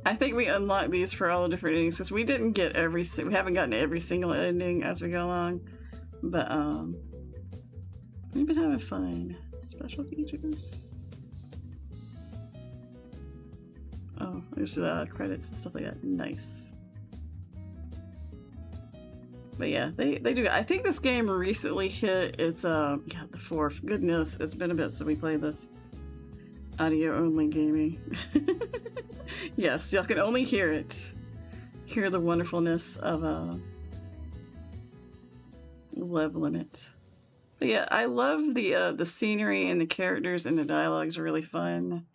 I think we unlock these for all the different endings because we didn't get we haven't gotten every single ending as we go along, but we've been having fun. Special features. Oh, there's credits and stuff like that. Nice. But yeah, they do. I think this game recently hit its yeah, the 4th. Goodness, it's been a bit since we played this. Audio only gaming. Yes, y'all can only hear it. Hear the wonderfulness of leveling it. But yeah, I love the scenery and the characters and the dialogues are really fun.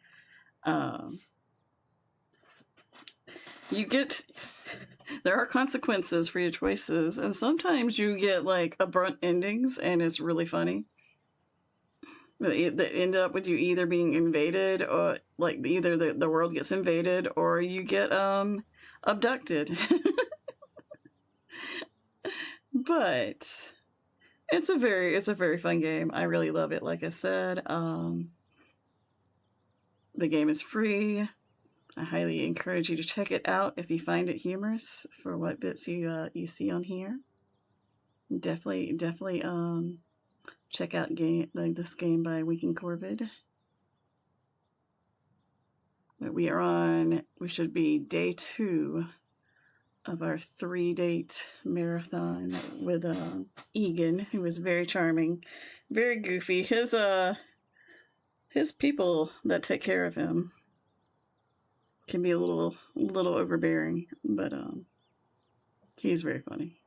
You get there are consequences for your choices, and sometimes you get like abrupt endings, and it's really funny. That end up with you either being invaded, or like either the world gets invaded, or you get abducted. But it's a very fun game. I really love it. Like I said, the game is free. I highly encourage you to check it out if you find it humorous for what bits you see on here. Definitely check out this game by Weekend Corvid. We should be day 2 of our 3-date marathon with Egen, who is very charming, very goofy. His people that take care of him can be a little overbearing, but he's very funny.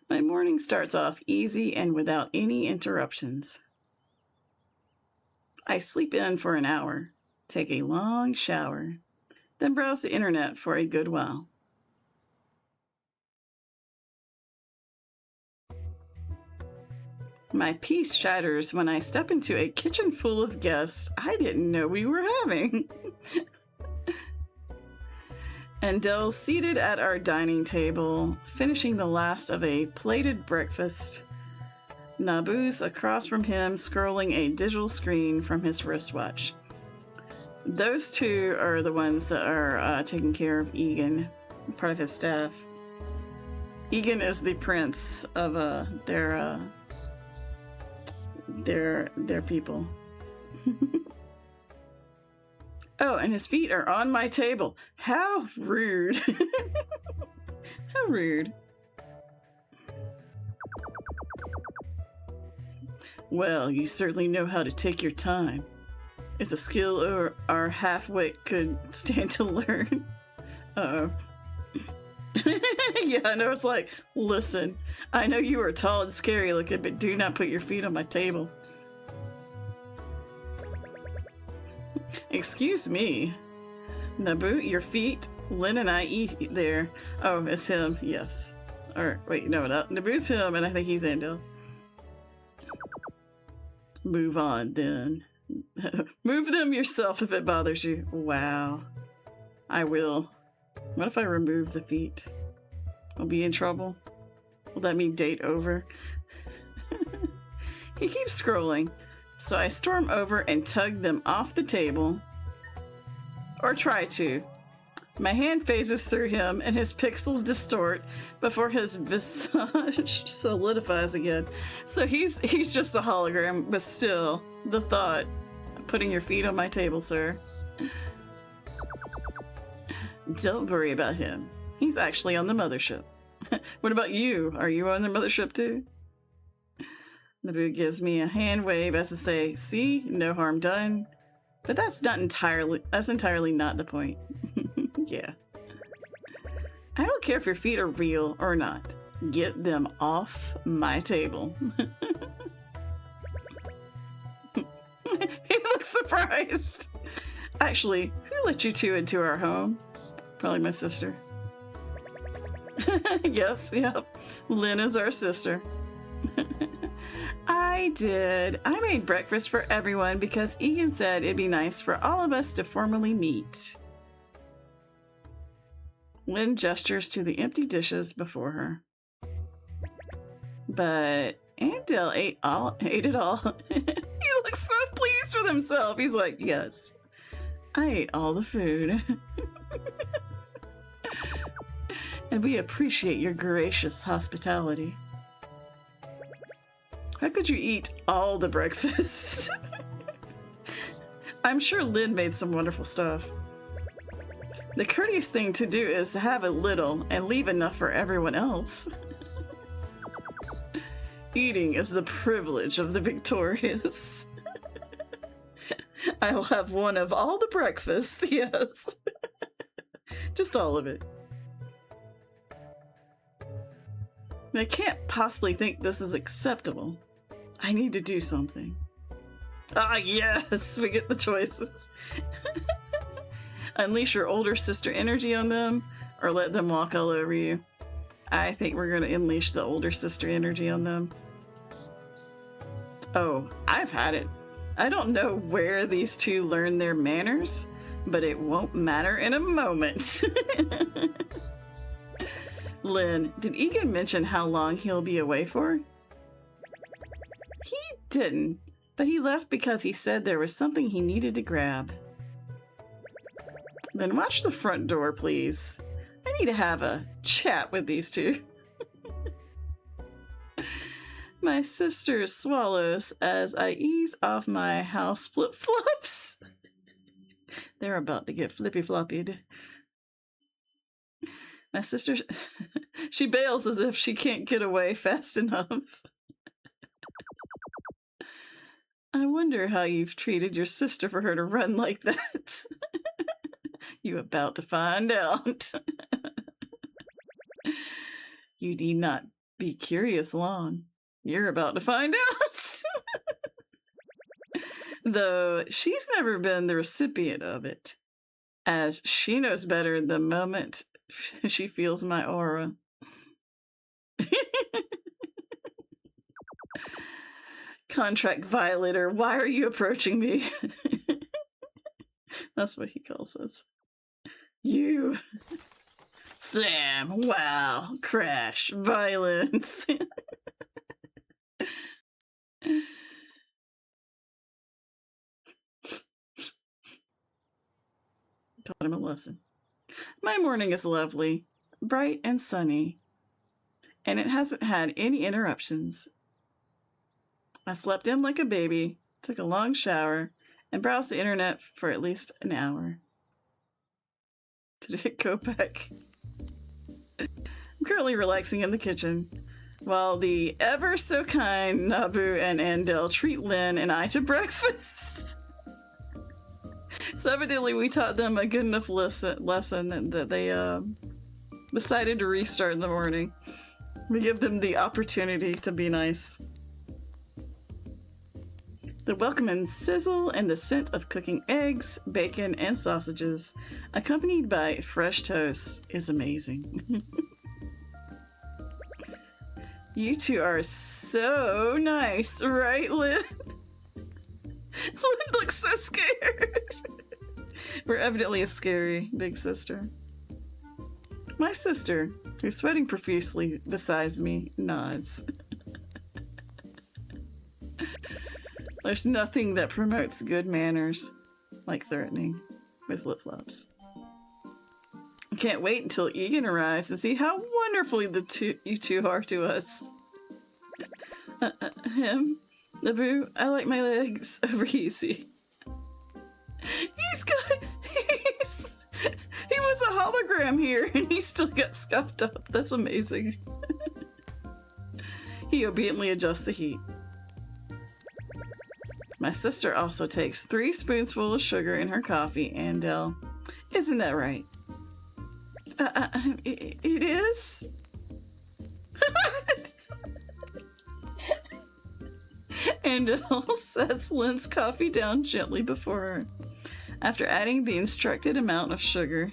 My morning starts off easy and without any interruptions. I sleep in for an hour, take a long shower, then browse the internet for a good while. My peace shatters when I step into a kitchen full of guests I didn't know we were having. And Dell's seated at our dining table, finishing the last of a plated breakfast. Naboo's across from him, scrolling a digital screen from his wristwatch. Those two are the ones that are taking care of Egen, part of his staff. Egen is the prince of their people. Oh, and his feet are on my table. How rude. How rude. Well, you certainly know how to take your time. It's a skill our half-wit could stand to learn. Uh-oh. Yeah, I know. It's like, listen, I know you are tall and scary looking, but do not put your feet on my table. Excuse me. Naboo, your feet. Lynn and I eat there. Oh, it's him. Yes. Or wait, no, Naboo's him, and I think he's Andel. Move on, then. Move them yourself if it bothers you. Wow. I will. What if I remove the feet? I'll be in trouble. Will that mean date over? He keeps scrolling. So I storm over and tug them off the table. Or try to. My hand phases through him and his pixels distort before his visage solidifies again. So he's just a hologram, but still, the thought. Putting your feet on my table, sir. Don't worry about him. He's actually on the mothership. What about you? Are you on the mothership too? Naboo gives me a hand wave as to say, see, no harm done. But that's entirely not the point. Yeah. I don't care if your feet are real or not. Get them off my table. He looks surprised. Actually, who let you two into our home? Probably my sister. Yes, yep. Lynn is our sister. I did. I made breakfast for everyone because Egen said it'd be nice for all of us to formally meet. Lynn gestures to the empty dishes before her. But Andel ate it all. He looks so pleased with himself. He's like, yes, I ate all the food. And we appreciate your gracious hospitality. How could you eat all the breakfast? I'm sure Lynn made some wonderful stuff. The courteous thing to do is to have a little and leave enough for everyone else. Eating is the privilege of the victorious. I'll have one of all the breakfast, yes. Just all of it. I can't possibly think this is acceptable. I need to do something. Ah, yes, we get the choices. Unleash your older sister energy on them, or let them walk all over you. I think we're going to unleash the older sister energy on them. Oh, I've had it. I don't know where these two learn their manners, but it won't matter in a moment. Lynn, did Egen mention how long he'll be away for? He didn't, but he left because he said there was something he needed to grab. Then watch the front door, please. I need to have a chat with these two. My sister swallows as I ease off my house flip-flops. They're about to get flippy-floppied. My sister, she bails as if she can't get away fast enough. I wonder how you've treated your sister for her to run like that. You about to find out. You need not be curious long. You're about to find out. Though she's never been the recipient of it, as she knows better the moment she feels my aura. Contract violator, why are you approaching me? That's what he calls us. You. Slam, wow, crash, violence. Taught him a lesson. My morning is lovely, bright and sunny, and it hasn't had any interruptions. I slept in like a baby, took a long shower, and browsed the internet for at least an hour. Did it go back? I'm currently relaxing in the kitchen, while the ever so kind Nabu and Andel treat Lynn and I to breakfast. So evidently we taught them a good enough lesson that they decided to restart in the morning. We give them the opportunity to be nice. The welcoming sizzle and the scent of cooking eggs, bacon, and sausages, accompanied by fresh toast, is amazing. You two are so nice, right, Lynn? Lynn looks so scared. We're evidently a scary big sister. My sister, who's sweating profusely beside me, nods. There's nothing that promotes good manners like threatening with flip-flops. I can't wait until Egen arrives and see how wonderfully you two are to us. Him, Naboo, I like my legs over easy. He was a hologram here and he still got scuffed up. That's amazing. He obediently adjusts the heat. My sister also takes 3 spoonfuls of sugar in her coffee, and isn't that right? It is? And sets Lynn's coffee down gently before her, after adding the instructed amount of sugar.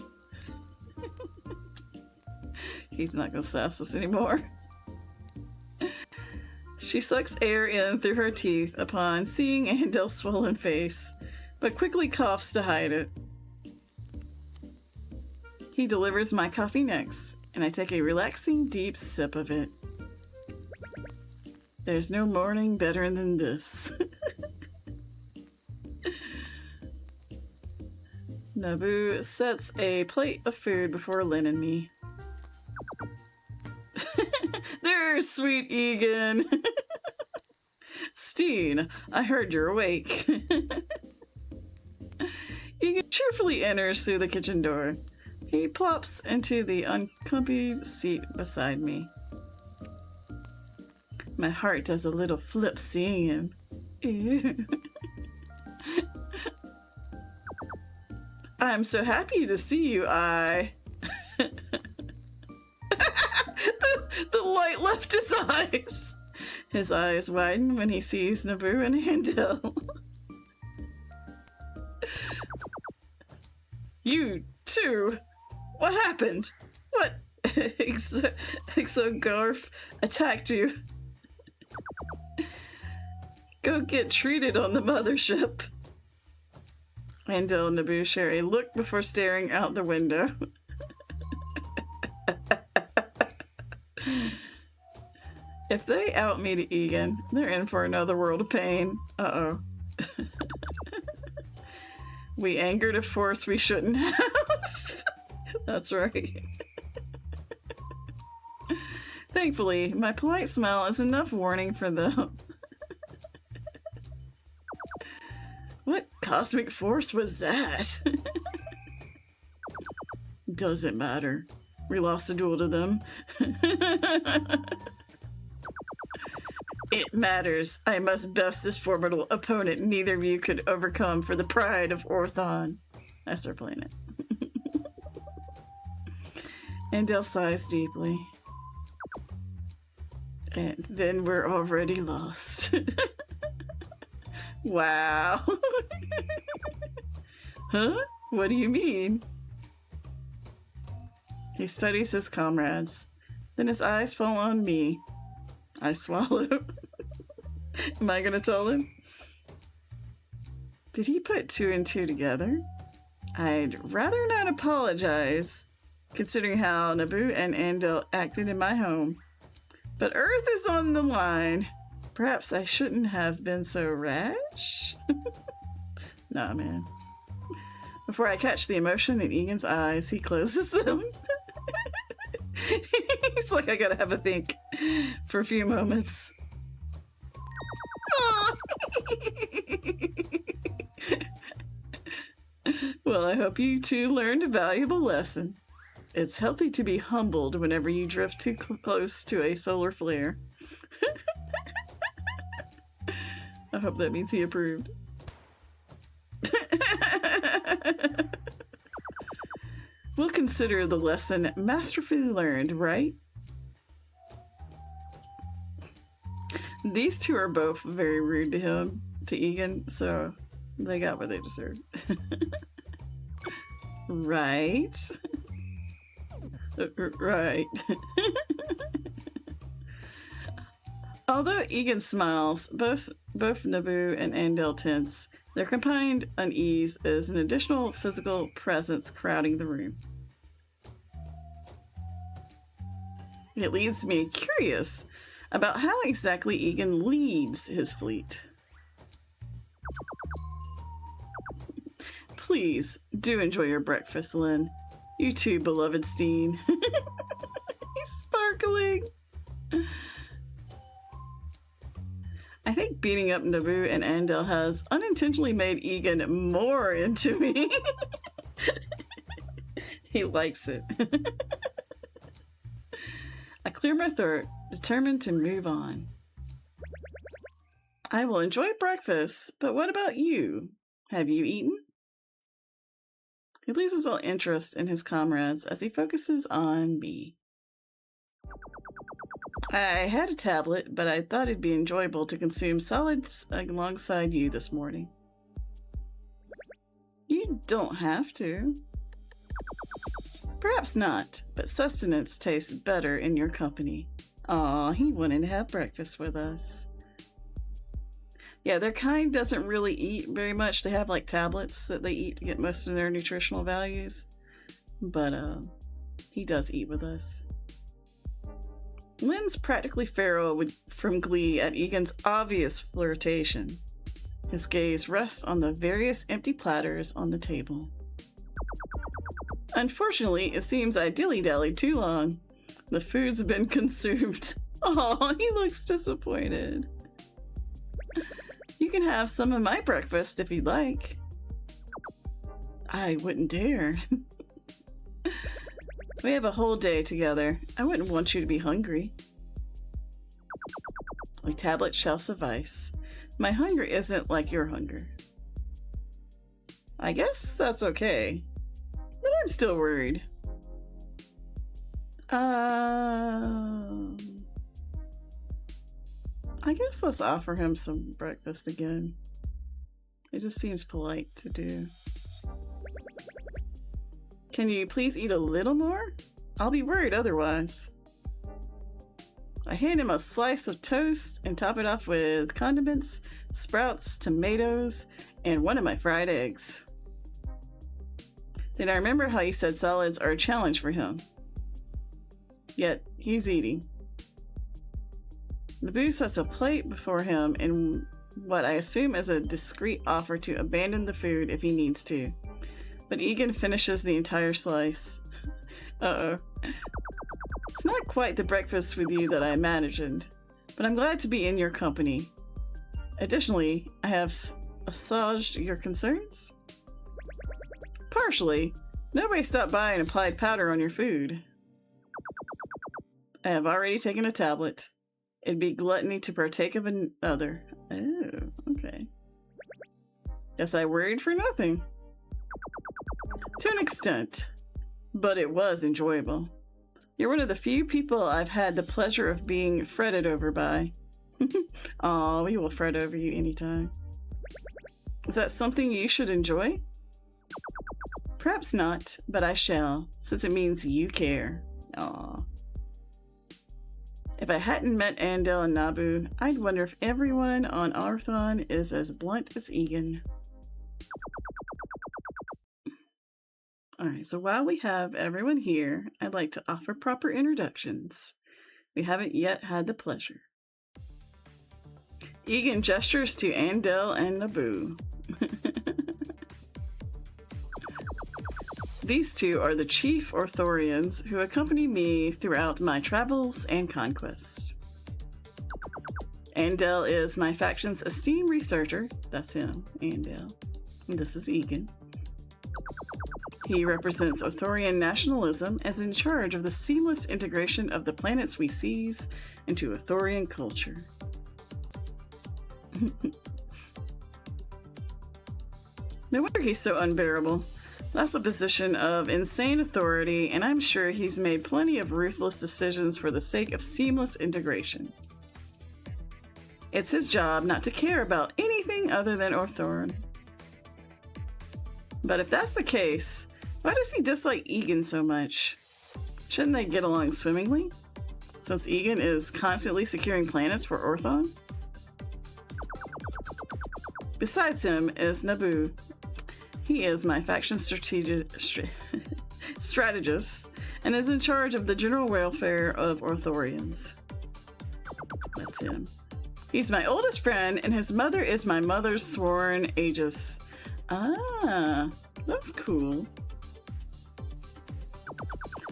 He's not gonna sass us anymore. She sucks air in through her teeth upon seeing Andel's swollen face, but quickly coughs to hide it. He delivers my coffee next, and I take a relaxing, deep sip of it. There's no morning better than this. Naboo sets a plate of food before Lynn and me. There's sweet Egen. Steen, I heard you're awake. Egen cheerfully enters through the kitchen door. He plops into the uncomfy seat beside me. My heart does a little flip seeing him. Ew. I'm so happy to see you, I... the light left his eyes. His eyes widen when he sees Naboo and Handel. You too? What happened? What Exogarf attacked you? Go get treated on the mothership. Handel and Naboo share a look before staring out the window. If they out me to Egen, they're in for another world of pain. Uh-oh. We angered a force we shouldn't have. That's right. Thankfully, my polite smile is enough warning for them. What cosmic force was that? Doesn't matter. We lost a duel to them. It matters. I must best this formidable opponent neither of you could overcome for the pride of Orthon. That's their planet. Andel sighs deeply. And then we're already lost. Wow. Huh? What do you mean? He studies his comrades. Then his eyes fall on me. I swallow. Am I gonna tell him? Did he put two and two together? I'd rather not apologize, considering how Naboo and Andel acted in my home. But Earth is on the line. Perhaps I shouldn't have been so rash? Nah, man. Before I catch the emotion in Egan's eyes, he closes them. He's like, I gotta have a think for a few moments. Well, I hope you two learned a valuable lesson. It's healthy to be humbled whenever you drift too close to a solar flare. I hope that means he approved. We'll consider the lesson masterfully learned, right? These two are both very rude to him, to Egen, so they got what they deserved. Right? Right. Although Egen smiles, both Naboo and Andel tense. Their combined unease is an additional physical presence crowding the room. It leaves me curious about how exactly Egen leads his fleet. Please do enjoy your breakfast, Lynn. You too, beloved Steen. He's sparkling. I think beating up Naboo and Andel has unintentionally made Egen more into me. He likes it. I clear my throat, determined to move on. I will enjoy breakfast, but what about you? Have you eaten? He loses all interest in his comrades as he focuses on me. I had a tablet, but I thought it'd be enjoyable to consume solids alongside you this morning. You don't have to. Perhaps not, but sustenance tastes better in your company. Aw, he wanted to have breakfast with us. Yeah, their kind doesn't really eat very much. They have like tablets that they eat to get most of their nutritional values. But he does eat with us. Lynn's practically feral from glee at Egan's obvious flirtation. His gaze rests on the various empty platters on the table. Unfortunately, it seems I dilly-dallied too long. The food's been consumed. Oh, he looks disappointed. You can have some of my breakfast if you'd like. I wouldn't dare. We have a whole day together. I wouldn't want you to be hungry. A tablet shall suffice. My hunger isn't like your hunger. I guess that's okay. But I'm still worried. I guess let's offer him some breakfast again. It just seems polite to do. Can you please eat a little more? I'll be worried otherwise. I hand him a slice of toast and top it off with condiments, sprouts, tomatoes, and one of my fried eggs. Then I remember how he said salads are a challenge for him. Yet, he's eating. The boo sets a plate before him in what I assume is a discreet offer to abandon the food if he needs to. But Egen finishes the entire slice. Uh-oh. It's not quite the breakfast with you that I imagined, but I'm glad to be in your company. Additionally, I have assuaged your concerns? Partially. Nobody stopped by and applied powder on your food. I have already taken a tablet. It'd be gluttony to partake of another. Oh, okay. Guess I worried for nothing. To an extent, but it was enjoyable. You're one of the few people I've had the pleasure of being fretted over by. Aw, we will fret over you anytime. Is that something you should enjoy? Perhaps not, but I shall, since it means you care. Aw. If I hadn't met Andel and Nabu, I'd wonder if everyone on Arthon is as blunt as Egen. Alright, so while we have everyone here, I'd like to offer proper introductions. We haven't yet had the pleasure. Egen gestures to Andel and Nabu. These two are the chief Orthorians who accompany me throughout my travels and conquest. Andel is my faction's esteemed researcher. That's him, Andel. And this is Egen. He represents Orthorian nationalism as in charge of the seamless integration of the planets we seize into Orthorian culture. No wonder he's so unbearable. That's a position of insane authority, and I'm sure he's made plenty of ruthless decisions for the sake of seamless integration. It's his job not to care about anything other than Orthoran. But if that's the case, why does he dislike Egen so much? Shouldn't they get along swimmingly? Since Egen is constantly securing planets for Orthon? Besides him is Nabu. He is my faction strategist and is in charge of the general welfare of Orthorians. That's him. He's my oldest friend, and his mother is my mother's sworn aegis. Ah, that's cool.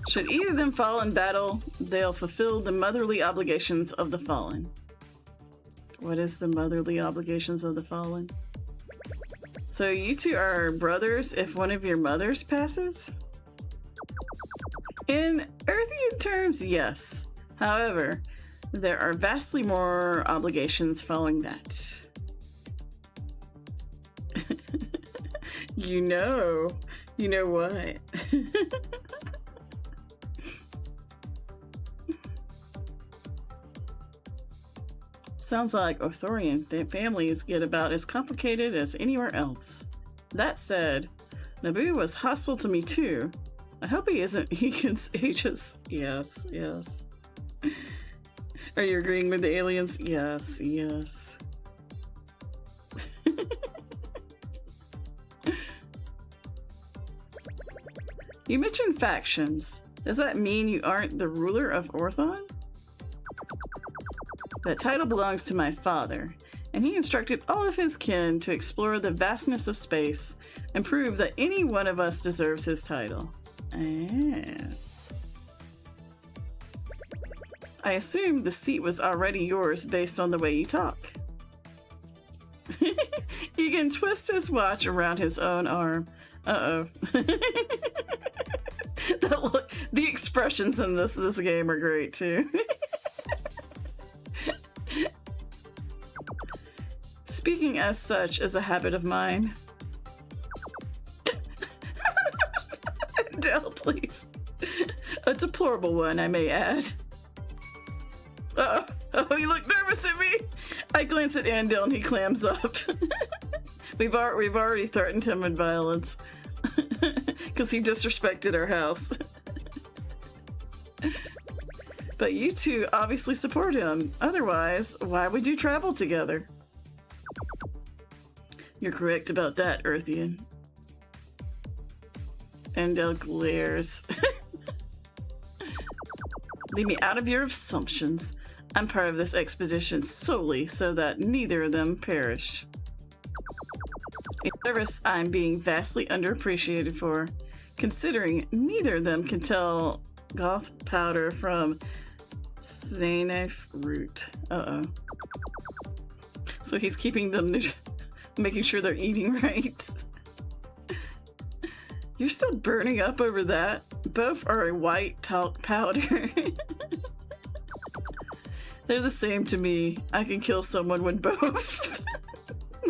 Should either of them fall in battle, they'll fulfill the motherly obligations of the fallen. What is the motherly obligations of the fallen? So you two are brothers if one of your mothers passes? In Earthian terms, yes. However, there are vastly more obligations following that. You know what? Sounds like Orthorian families get about as complicated as anywhere else. That said, Nabu was hostile to me too. I hope he isn't Egan's aegis. Yes, yes. Are you agreeing with the aliens? Yes, yes. You mentioned factions. Does that mean you aren't the ruler of Orthon? That title belongs to my father, and he instructed all of his kin to explore the vastness of space and prove that any one of us deserves his title. I assume the seat was already yours based on the way you talk. Egen twists his watch around his own arm. Uh-oh. The expressions in this game are great, too. Speaking as such is a habit of mine. Dell, please. A deplorable one, I may add. Oh, he looked nervous at me. I glance at Andel and he clams up. We've already threatened him with violence because he disrespected our house. But you two obviously support him. Otherwise, why would you travel together? You're correct about that, Earthian. Andel glares. Leave me out of your assumptions. I'm part of this expedition solely so that neither of them perish. A service I'm being vastly underappreciated for, considering neither of them can tell goth powder from Snane root. Uh-oh. So he's keeping them, making sure they're eating right. You're still burning up over that. Both are a white talc powder. They're the same to me. I can kill someone with both.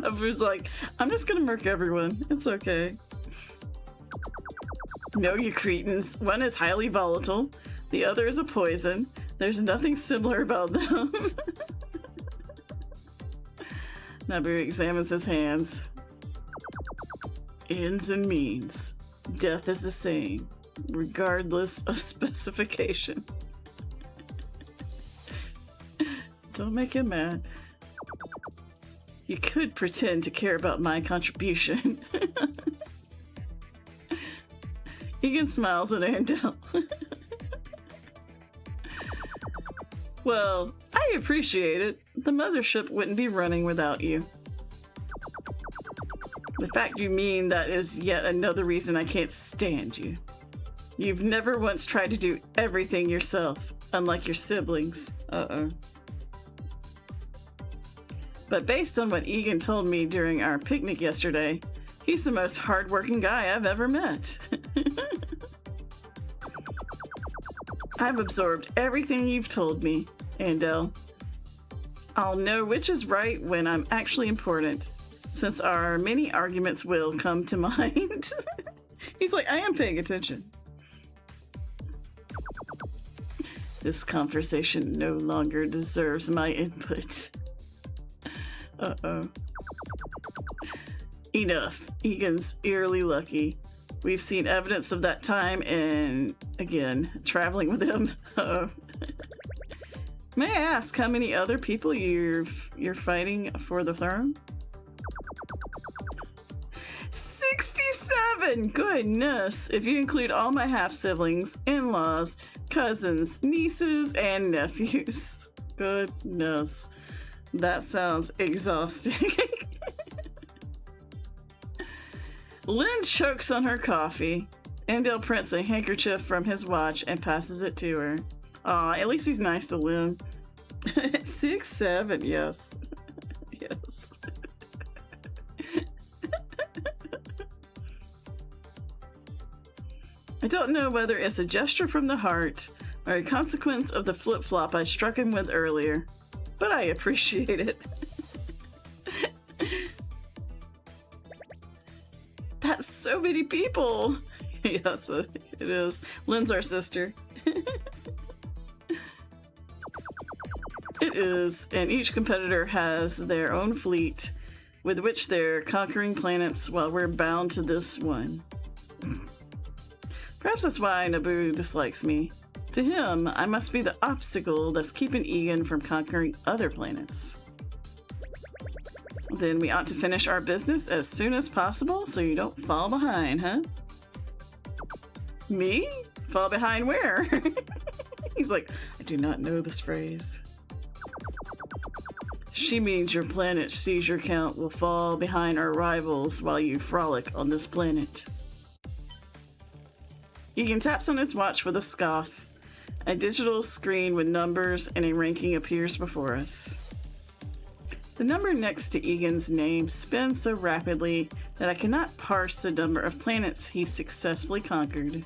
I was like, I'm just gonna murk everyone. It's okay. No, you cretins. One is highly volatile. The other is a poison. There's nothing similar about them. Nabu examines his hands. Ends and means. Death is the same, regardless of specification. Don't make him mad. You could pretend to care about my contribution. Egen smiles at Andel. Well, I appreciate it. The mothership wouldn't be running without you. The fact you mean that is yet another reason I can't stand you. You've never once tried to do everything yourself, unlike your siblings. Uh-oh. But based on what Egen told me during our picnic yesterday, he's the most hardworking guy I've ever met. I've absorbed everything you've told me, Andel. I'll know which is right when I'm actually important, since our many arguments will come to mind. He's like, I am paying attention. This conversation no longer deserves my input. Uh-oh. Enough. Egen's eerily lucky. We've seen evidence of that time and, again, traveling with him. Uh-oh. May I ask how many other people you're fighting for the throne? 67! Goodness! If you include all my half-siblings, in-laws, cousins, nieces, and nephews. Goodness. That sounds exhausting. Lynn chokes on her coffee. Andel prints a handkerchief from his watch and passes it to her. Aw, at least he's nice to Lynn. 6'7", yes. Yes. I don't know whether it's a gesture from the heart or a consequence of the flip-flop I struck him with earlier, but I appreciate it. That's so many people. Yes, it is. Lynn's our sister. It is, and each competitor has their own fleet with which they're conquering planets while we're bound to this one. Perhaps that's why Nabu dislikes me. To him, I must be the obstacle that's keeping Egen from conquering other planets. Then we ought to finish our business as soon as possible so you don't fall behind, huh? Me? Fall behind where? He's like, I do not know this phrase. She means your planet's seizure count will fall behind our rivals while you frolic on this planet. Egen taps on his watch with a scoff. A digital screen with numbers and a ranking appears before us. The number next to Egen's name spins so rapidly that I cannot parse the number of planets he successfully conquered.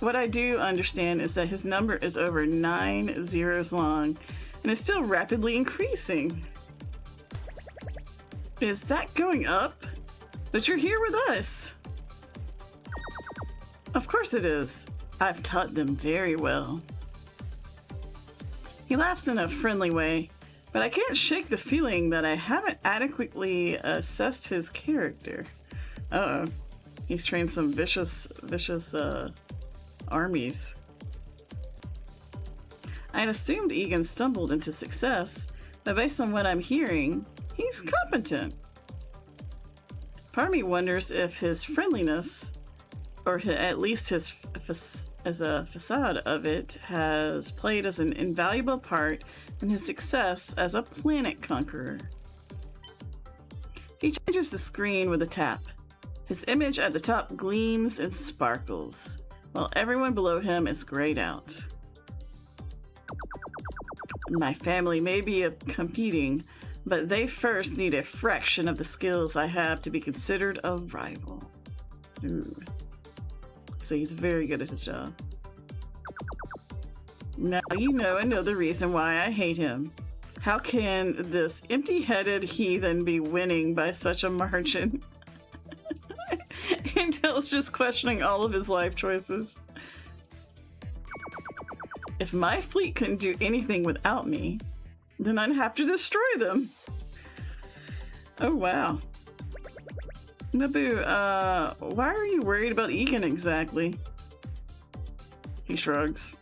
What I do understand is that his number is over 9 zeros long and is still rapidly increasing. Is that going up? But you're here with us. Of course it is. I've taught them very well. He laughs in a friendly way, but I can't shake the feeling that I haven't adequately assessed his character. Uh-oh. He's trained some vicious armies. I had assumed Egen stumbled into success, but based on what I'm hearing, he's competent. Part of me wonders if his friendliness, or at least his as a facade of it, has played as an invaluable part in his success as a planet conqueror. He changes the screen with a tap. His image at the top gleams and sparkles, while everyone below him is grayed out. My family may be competing, but they first need a fraction of the skills I have to be considered a rival. Ooh. So he's very good at his job. Now you know another reason why I hate him. How can this empty-headed heathen be winning by such a margin? Intel's just questioning all of his life choices. If my fleet couldn't do anything without me, then I'd have to destroy them. Oh wow. Naboo, why are you worried about Egen exactly? He shrugs.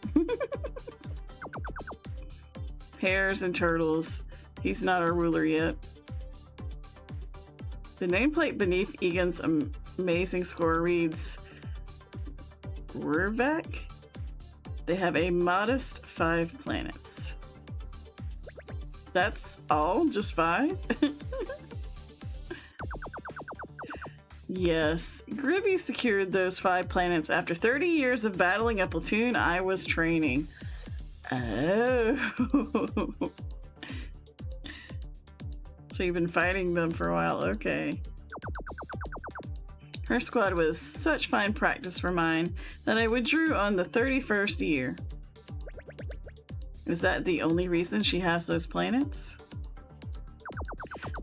Hares and turtles. He's not our ruler yet. The nameplate beneath Egen's amazing score reads Rurvak. They have a modest 5 planets. That's all? Just 5? Yes, Gribby secured those 5 planets after 30 years of battling a platoon I was training. Oh. So you've been fighting them for a while, okay. Her squad was such fine practice for mine that I withdrew on the 31st year. Is that the only reason she has those planets?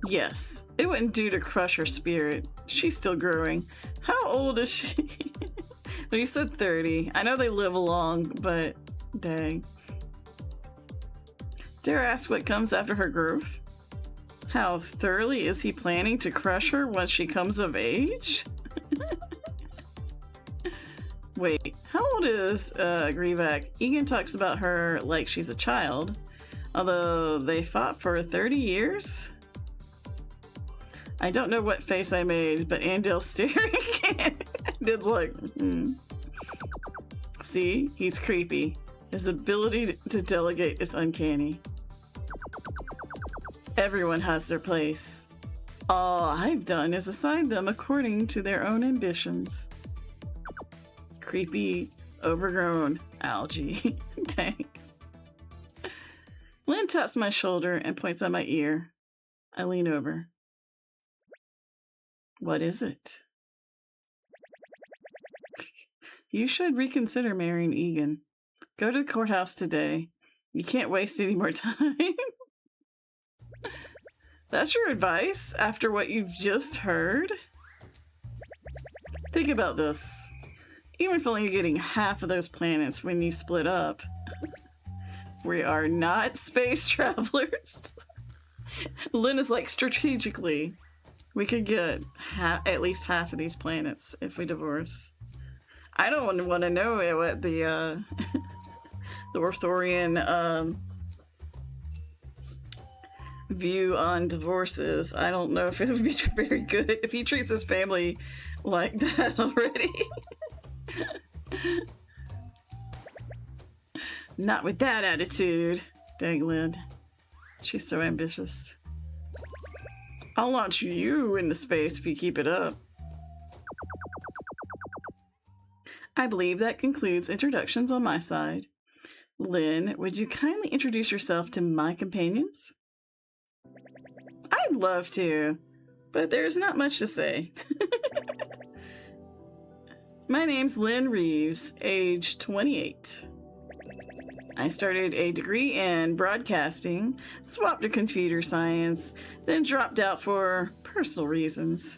Yes, it wouldn't do to crush her spirit. She's still growing. How old is she? Well, you said 30. I know they live long, but dang. Dare I ask what comes after her growth? How thoroughly is he planning to crush her once she comes of age? Wait, how old is Grivak? Egen talks about her like she's a child, although they fought for 30 years? I don't know what face I made, but Andel's staring again. Andil's like, See, he's creepy. His ability to delegate is uncanny. Everyone has their place. All I've done is assign them according to their own ambitions. Creepy, overgrown algae. Dang. Lynn taps my shoulder and points at my ear. I lean over. What is it? You should reconsider marrying Egen. Go to the courthouse today. You can't waste any more time. That's your advice after what you've just heard? Think about this. Even if only getting half of those planets when you split up, we are not space travelers. Lynn is like, strategically, we could get at least half of these planets if we divorce. I don't want to know what the Orthorian view on divorce is. I don't know if it would be very good if he treats his family like that already. Not with that attitude. Dang Lynn. She's so ambitious. I'll launch you into space if you keep it up. I believe that concludes introductions on my side. Lynn, would you kindly introduce yourself to my companions? I'd love to, but there's not much to say. My name's Lynn Reeves, age 28. I started a degree in broadcasting, swapped to computer science, then dropped out for personal reasons.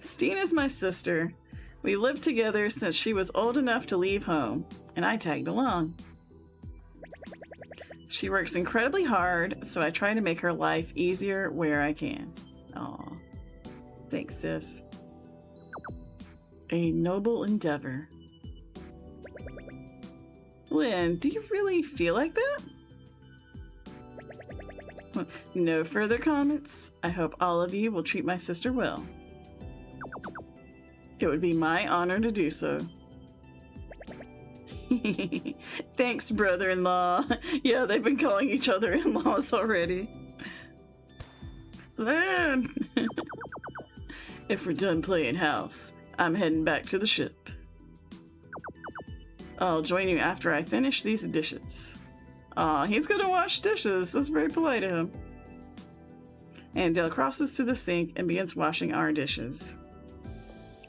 Stina's my sister. We lived together since she was old enough to leave home, and I tagged along. She works incredibly hard, so I try to make her life easier where I can. Aw, thanks, sis. A noble endeavor. Lynn, do you really feel like that? No further comments. I hope all of you will treat my sister well. It would be my honor to do so. Thanks, brother-in-law. Yeah, they've been calling each other in-laws already. Lynn! If we're done playing house, I'm heading back to the ship. I'll join you after I finish these dishes. Aw, he's gonna wash dishes. That's very polite of him. And Dale crosses to the sink and begins washing our dishes.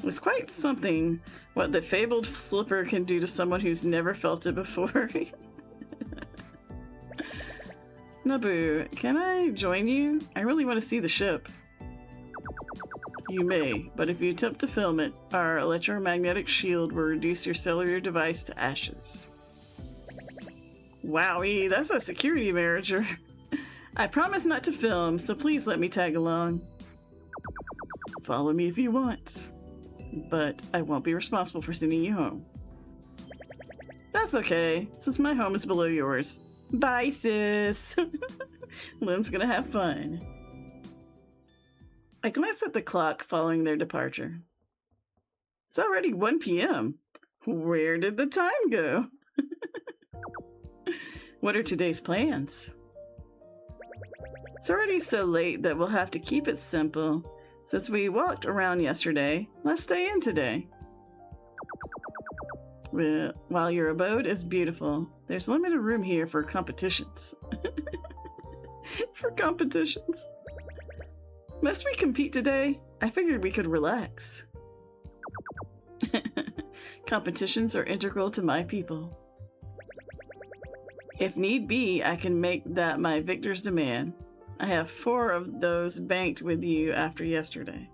It's quite something what the fabled slipper can do to someone who's never felt it before. Naboo, can I join you? I really want to see the ship. You may, but if you attempt to film it, our electromagnetic shield will reduce your cellular device to ashes. Wowie, that's a security manager. I promise not to film, so please let me tag along. Follow me if you want, but I won't be responsible for sending you home. That's okay, since my home is below yours. Bye, sis. Lynn's gonna have fun. I glance at the clock following their departure. It's already 1 p.m. Where did the time go? What are today's plans? It's already so late that we'll have to keep it simple. Since we walked around yesterday, let's stay in today. Well, while your abode is beautiful, there's limited room here for competitions. For competitions. Must we compete today? I figured we could relax. Competitions are integral to my people. If need be, I can make that my victor's demand. I have 4 of those banked with you after yesterday.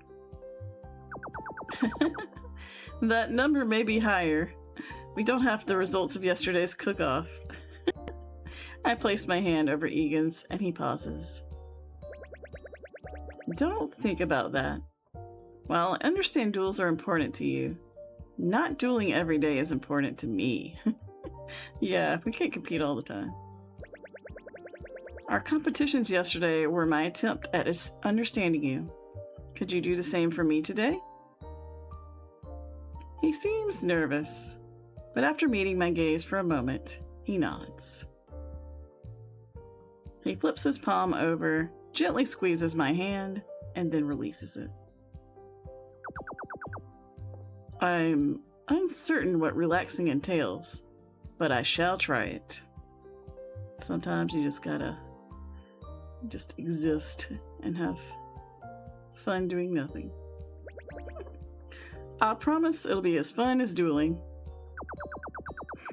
That number may be higher. We don't have the results of yesterday's cook-off. I place my hand over Egen's and he pauses. Don't think about that. While I understand duels are important to you, not dueling every day is important to me. Yeah, we can't compete all the time. Our competitions yesterday were my attempt at understanding you. Could you do the same for me today? He seems nervous, but after meeting my gaze for a moment, he nods. He flips his palm over, gently squeezes my hand, and then releases it. I'm uncertain what relaxing entails, but I shall try it. Sometimes you just gotta exist and have fun doing nothing. I promise it'll be as fun as dueling.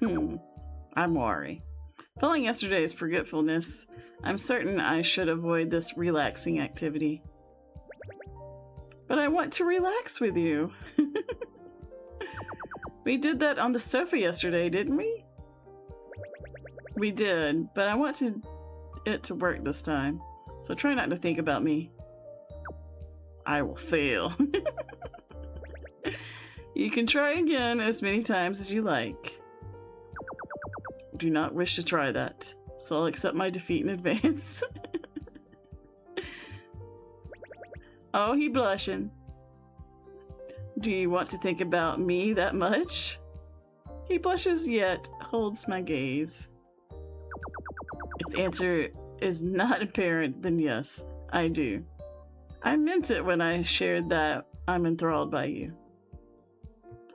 I'm worried. Following yesterday's forgetfulness, I'm certain I should avoid this relaxing activity. But I want to relax with you. We did that on the sofa yesterday, didn't we? We did, but I wanted it to work this time, so try not to think about me. I will fail. You can try again as many times as you like. Do not wish to try that, so I'll accept my defeat in advance. Oh, he blushing. Do you want to think about me that much? He blushes, yet holds my gaze. If the answer is not apparent, then yes, I do. I meant it when I shared that I'm enthralled by you.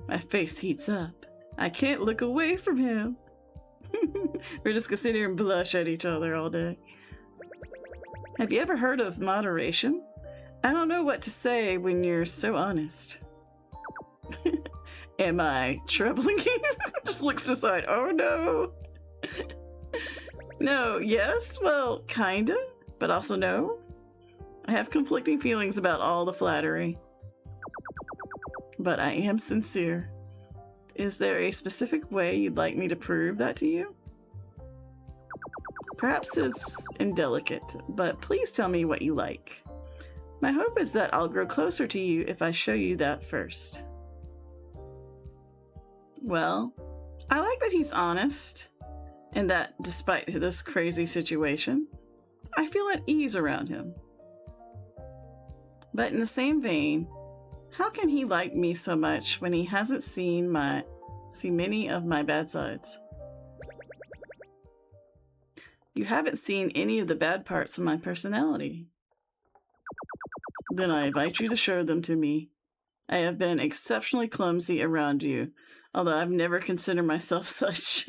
My face heats up. I can't look away from him. We're just gonna sit here and blush at each other all day. Have you ever heard of moderation? I don't know what to say when you're so honest. Am I troubling you? Just looks aside. Oh no. No, yes, well, kinda, but also no. I have conflicting feelings about all the flattery. But I am sincere. Is there a specific way you'd like me to prove that to you? Perhaps it's indelicate, but please tell me what you like. My hope is that I'll grow closer to you if I show you that first. Well, I like that he's honest, and that despite this crazy situation, I feel at ease around him. But in the same vein, how can he like me so much when he hasn't seen many of my bad sides? You haven't seen any of the bad parts of my personality. Then I invite you to show them to me. I have been exceptionally clumsy around you, although I've never considered myself such.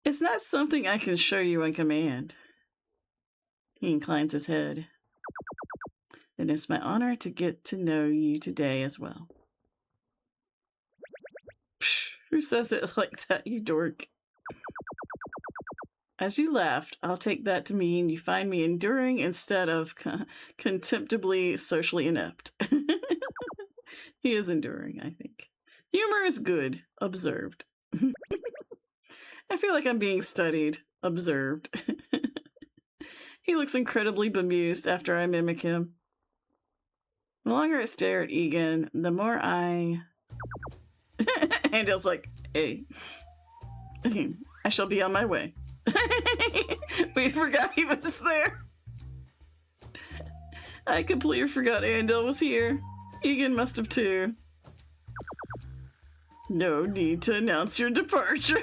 It's not something I can show you on command. He inclines his head. Then it's my honor to get to know you today as well. Psh, who says it like that, you dork? As you laughed, I'll take that to mean you find me enduring instead of contemptibly socially inept. He is enduring, I think. Humor is good. Observed. I feel like I'm being studied. Observed. He looks incredibly bemused after I mimic him. The longer I stare at Egen, the more I... Andale's like, hey. I shall be on my way. We forgot he was there. I completely forgot Andale was here. Egen must have too. No need to announce your departure.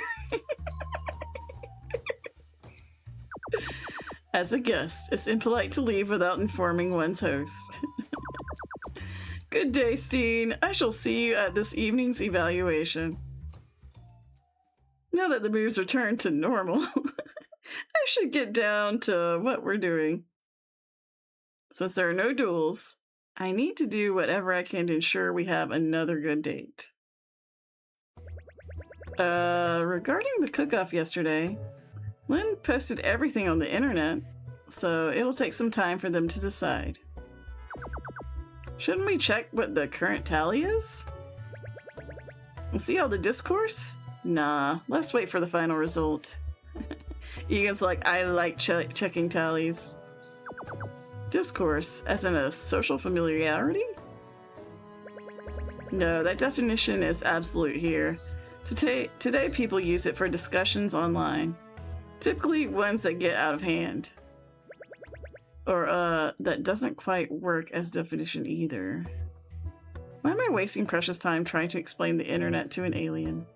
As a guest, it's impolite to leave without informing one's host. Good day, Steen. I shall see you at this evening's evaluation. Now that the moves returned to normal, I should get down to what we're doing. Since there are no duels, I need to do whatever I can to ensure we have another good date. Regarding the cook-off yesterday, Lynn posted everything on the internet, so it'll take some time for them to decide. Shouldn't we check what the current tally is? And see all the discourse? Nah, let's wait for the final result. Egan's like, I like checking tallies. Discourse, as in a social familiarity? No, that definition is absolute here. Today people use it for discussions online. Typically ones that get out of hand. Or, that doesn't quite work as definition either. Why am I wasting precious time trying to explain the internet to an alien?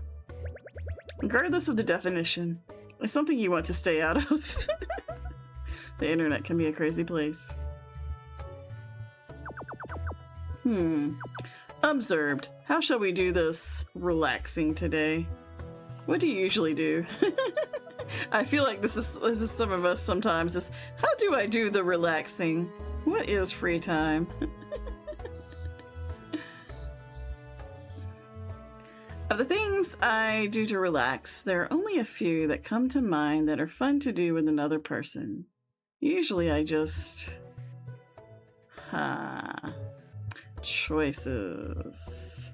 Regardless of the definition, it's something you want to stay out of. The internet can be a crazy place. Observed. How shall we do this relaxing today? What do you usually do? I feel like this is some of us sometimes. How do I do the relaxing? What is free time? Of the things I do to relax, there are only a few that come to mind that are fun to do with another person. Usually I just... Choices.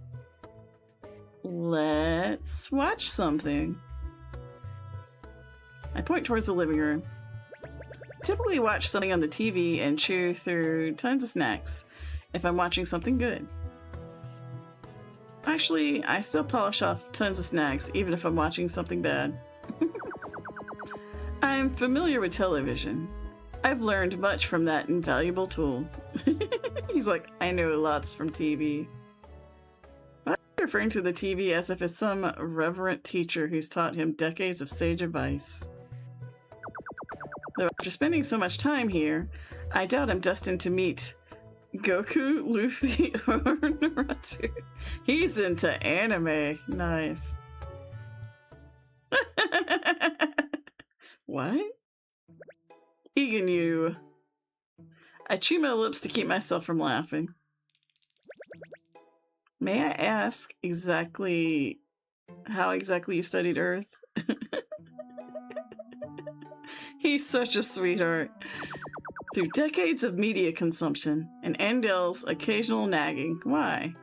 Let's watch something. I point towards the living room. Typically watch something on the TV and chew through tons of snacks if I'm watching something good. Actually, I still polish off tons of snacks even if I'm watching something bad. I'm familiar with television. I've learned much from that invaluable tool. He's like, I know lots from TV. Why referring to the TV as if it's some reverent teacher who's taught him decades of sage advice. Though after spending so much time here, I doubt I'm destined to meet Goku, Luffy, or Naruto. He's into anime. Nice. What? Egen, you. I chew my lips to keep myself from laughing. May I ask how exactly you studied Earth? He's such a sweetheart. Through decades of media consumption and Andel's occasional nagging. Why?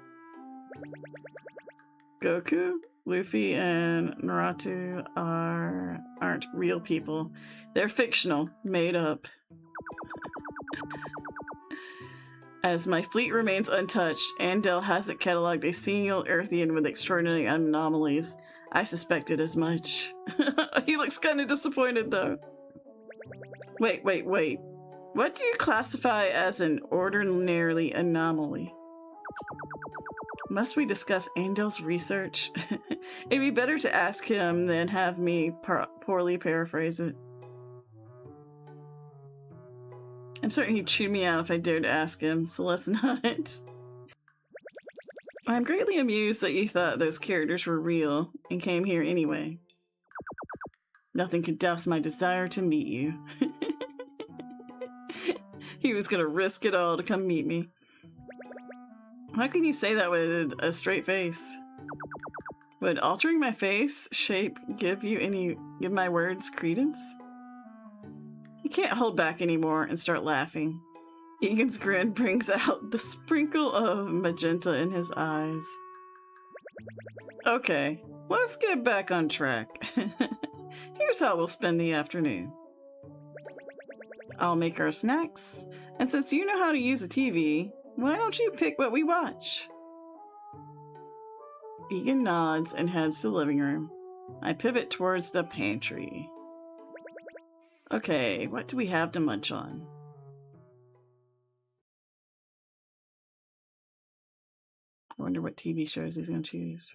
Goku, Luffy, and Naruto aren't real people. They're fictional, made up. As my fleet remains untouched, Andel hasn't cataloged a single Earthian with extraordinary anomalies. I suspected as much. He looks kind of disappointed, though. Wait. What do you classify as an ordinarily anomaly? Must we discuss Andel's research? It'd be better to ask him than have me poorly paraphrase it. I'm certain he'd chew me out if I dared to ask him, so let's not. I'm greatly amused that you thought those characters were real and came here anyway. Nothing could douse my desire to meet you. He was gonna risk it all to come meet me. How can you say that with a straight face? Would altering my face shape give my words credence? You can't hold back anymore and start laughing. Egan's grin brings out the sprinkle of magenta in his eyes. Okay, let's get back on track. Here's how we'll spend the afternoon. I'll make our snacks, and since you know how to use a TV, why don't you pick what we watch? Egen nods and heads to the living room. I pivot towards the pantry. Okay, what do we have to munch on? I wonder what TV shows he's going to choose.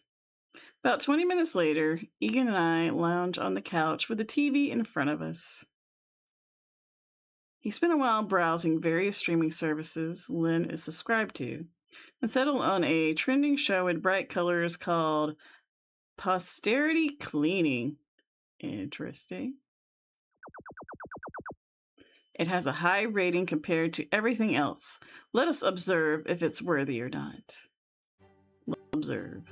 About 20 minutes later, Egen and I lounge on the couch with the TV in front of us. He spent a while browsing various streaming services Lynn is subscribed to, and settled on a trending show with bright colors called Posterity Cleaning. Interesting. It has a high rating compared to everything else. Let us observe if it's worthy or not. Let's observe.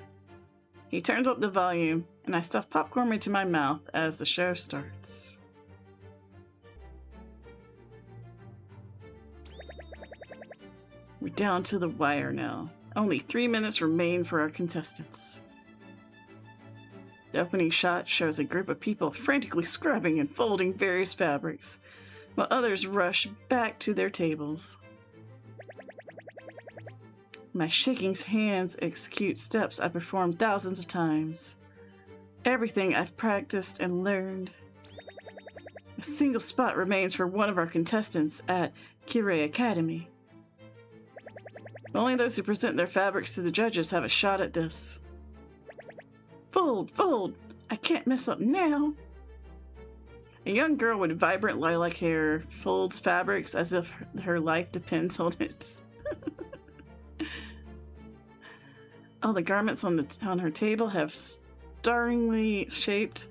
He turns up the volume, and I stuff popcorn into my mouth as the show starts. We're down to the wire now. Only 3 minutes remain for our contestants. The opening shot shows a group of people frantically scrubbing and folding various fabrics, while others rush back to their tables. My shaking hands execute steps I performed thousands of times. Everything I've practiced and learned. A single spot remains for one of our contestants at Cutie Academy. Only those who present their fabrics to the judges have a shot at this. Fold, fold! I can't mess up now! A young girl with vibrant lilac hair folds fabrics as if her life depends on it. All the garments on her table are startlingly shaped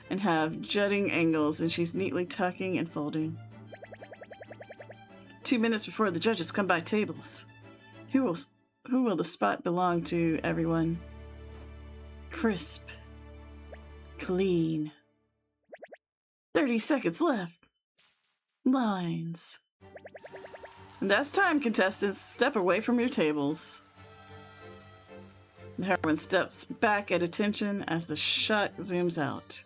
and have jutting angles, and she's neatly tucking and folding. 2 minutes before the judges come by tables. Who will the spot belong to, everyone? Crisp. Clean. 30 seconds left. Lines. And that's time, contestants. Step away from your tables. The heroine steps back at attention as the shot zooms out.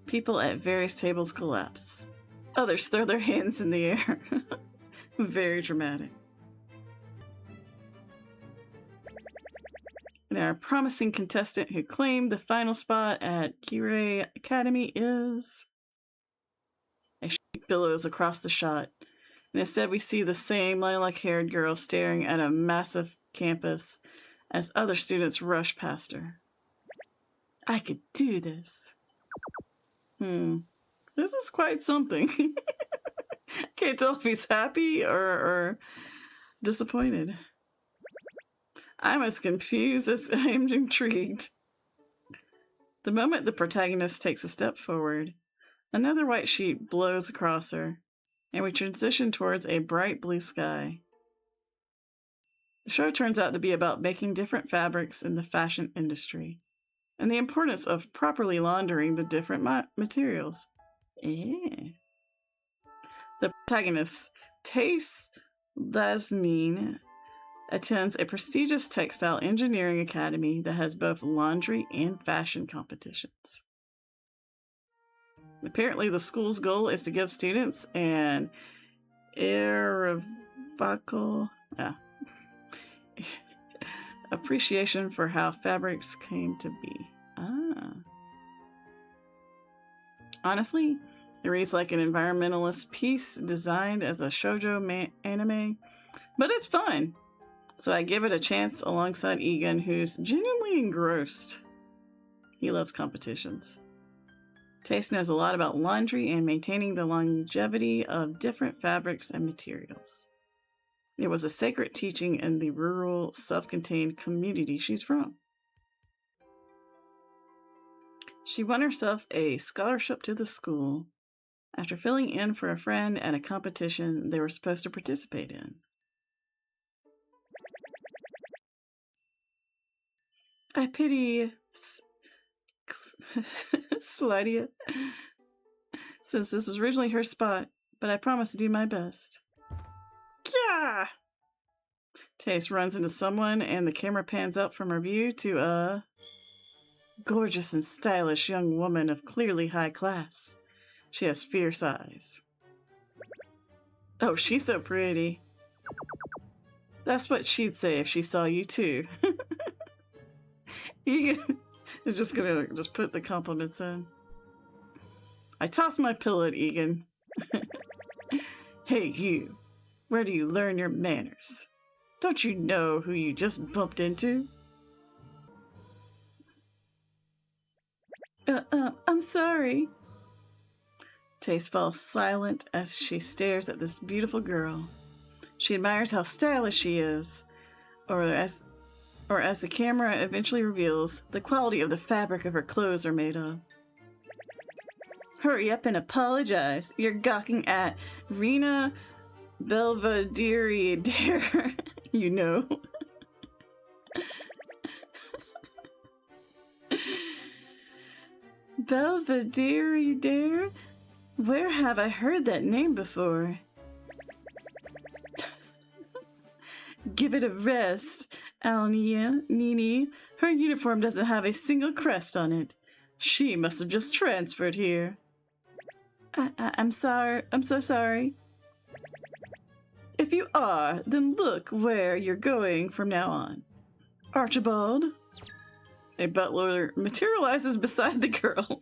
People at various tables collapse. Others throw their hands in the air. Very dramatic. And our promising contestant who claimed the final spot at Cutie Academy is... A sheet billows across the shot, and instead we see the same lilac-haired girl staring at a massive campus as other students rush past her. I could do this. This is quite something. Can't tell if he's happy or disappointed. I'm as confused as I am intrigued. The moment the protagonist takes a step forward, another white sheet blows across her, and we transition towards a bright blue sky. The show turns out to be about making different fabrics in the fashion industry, and the importance of properly laundering the different materials. The protagonist, Tace Lasmine, attends a prestigious textile engineering academy that has both laundry and fashion competitions. Apparently, the school's goal is to give students an irrevocable appreciation for how fabrics came to be. Honestly, it reads like an environmentalist piece designed as a shoujo anime, but it's fun. So I give it a chance alongside Egen, who's genuinely engrossed. He loves competitions. Tace knows a lot about laundry and maintaining the longevity of different fabrics and materials. It was a sacred teaching in the rural, self-contained community she's from. She won herself a scholarship to the school after filling in for a friend at a competition they were supposed to participate in. I pity Slidia, since this was originally her spot, but I promise to do my best. Yeah! Tace runs into someone, and the camera pans up from her view to a gorgeous and stylish young woman of clearly high class. She has fierce eyes. Oh, she's so pretty. That's what she'd say if she saw you too. Egen is just gonna put the compliments in. I toss my pillow at Egen. Hey you, where do you learn your manners? Don't you know who you just bumped into? I'm sorry. Tace falls silent as she stares at this beautiful girl. She admires how stylish she is, or as the camera eventually reveals, the quality of the fabric of her clothes are made of. Hurry up and apologize. You're gawking at Rena Belvedere, you know. Belvedere? Where have I heard that name before? Give it a rest, Alnia, Nini. Her uniform doesn't have a single crest on it. She must have just transferred here. I'm sorry. I'm so sorry. If you are, then look where you're going from now on. Archibald. A butler materializes beside the girl.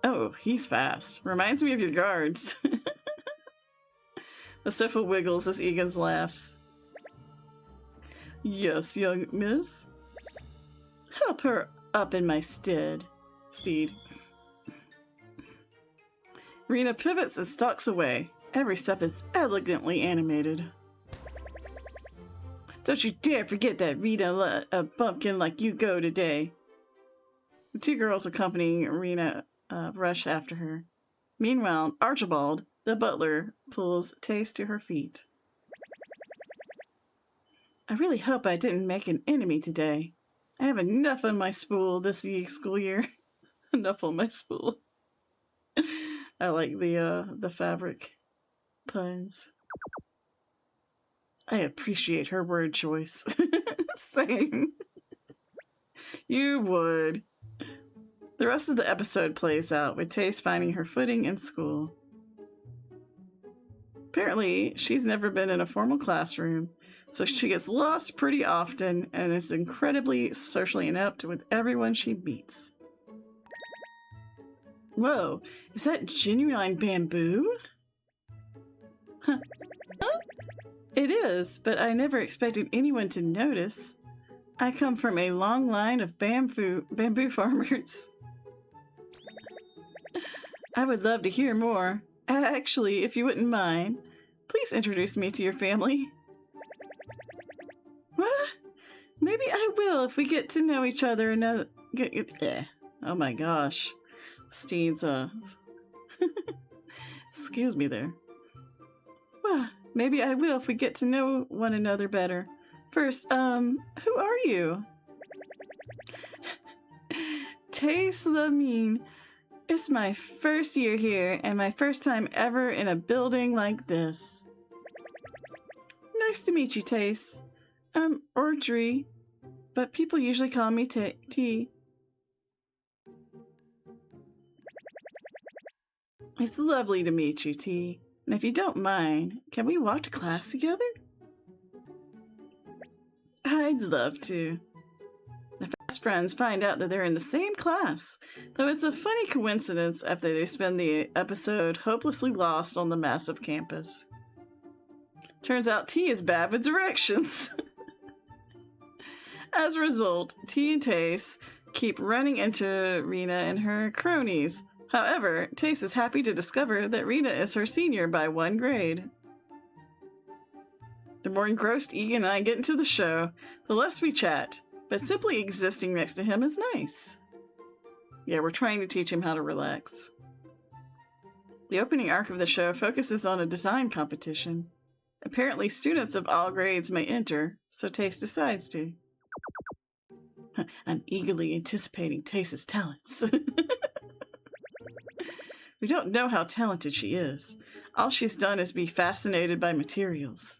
Oh, he's fast. Reminds me of your guards. The sofa wiggles as Egen laughs. Yes, young miss. Help her up in my steed. Rena pivots and stalks away. Every step is elegantly animated. Don't you dare forget that Rena let a bumpkin like you go today. The two girls accompanying Rena rush after her. Meanwhile, Archibald, the butler, pulls Tace to her feet. I really hope I didn't make an enemy today. I have enough on my spool this school year. Enough on my spool. I like the fabric puns. I appreciate her word choice. Same. You would. The rest of the episode plays out with Tace finding her footing in school. Apparently, she's never been in a formal classroom, so she gets lost pretty often and is incredibly socially inept with everyone she meets. Whoa, is that genuine bamboo? Huh? It is, but I never expected anyone to notice. I come from a long line of bamboo farmers. I would love to hear more. Actually, if you wouldn't mind, please introduce me to your family. What? Maybe I will if we get to know each other another... Oh my gosh. Steen's, Excuse me there. Well, maybe I will if we get to know one another better. First, who are you? Taste Lamine. It's my first year here and my first time ever in a building like this. Nice to meet you, Tace. Audrey, but people usually call me T. It's lovely to meet you, T. And if you don't mind, can we walk to class together? I'd love to. My fast friends find out that they're in the same class, though it's a funny coincidence after they spend the episode hopelessly lost on the massive campus. Turns out T is bad with directions. As a result, T and Tace keep running into Rena and her cronies. However, Tace is happy to discover that Rena is her senior by 1 grade. The more engrossed Egen and I get into the show, the less we chat, but simply existing next to him is nice. Yeah, we're trying to teach him how to relax. The opening arc of the show focuses on a design competition. Apparently, students of all grades may enter, so Tace decides to. I'm eagerly anticipating Tace's talents. We don't know how talented she is. All she's done is be fascinated by materials.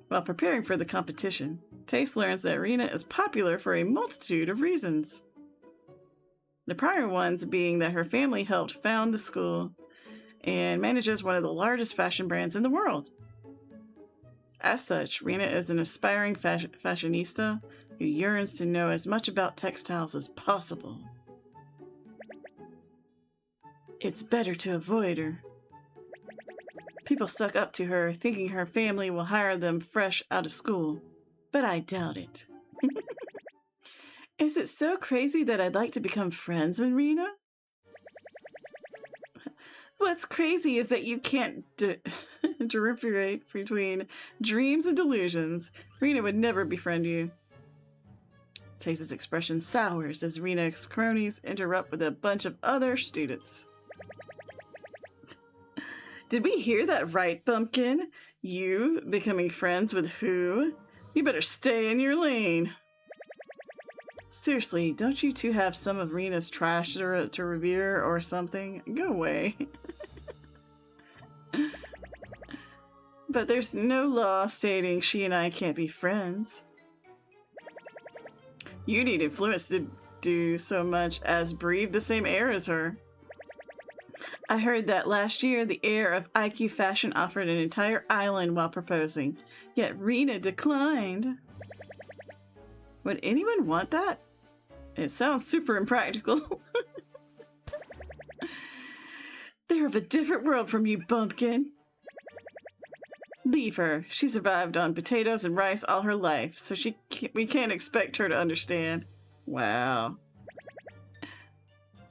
While preparing for the competition, Tace learns that Rena is popular for a multitude of reasons. The prior ones being that her family helped found the school and manages one of the largest fashion brands in the world. As such, Rena is an aspiring fashionista who yearns to know as much about textiles as possible. It's better to avoid her. People suck up to her, thinking her family will hire them fresh out of school, but I doubt it. Is it so crazy that I'd like to become friends with Rena? What's crazy is that you can't differentiate between dreams and delusions. Rena would never befriend you. Tace's expression sours as Rena's cronies interrupt with a bunch of other students. Did we hear that right, Bumpkin? You becoming friends with who? You better stay in your lane. Seriously, don't you two have some of Rena's trash to revere or something? Go away. But there's no law stating she and I can't be friends. You need influence to do so much as breathe the same air as her. I heard that last year the heir of IQ Fashion offered an entire island while proposing, yet Rena declined. Would anyone want that? It sounds super impractical. They're of a different world from you, Bumpkin. Leave her. She survived on potatoes and rice all her life, so we can't expect her to understand. Wow.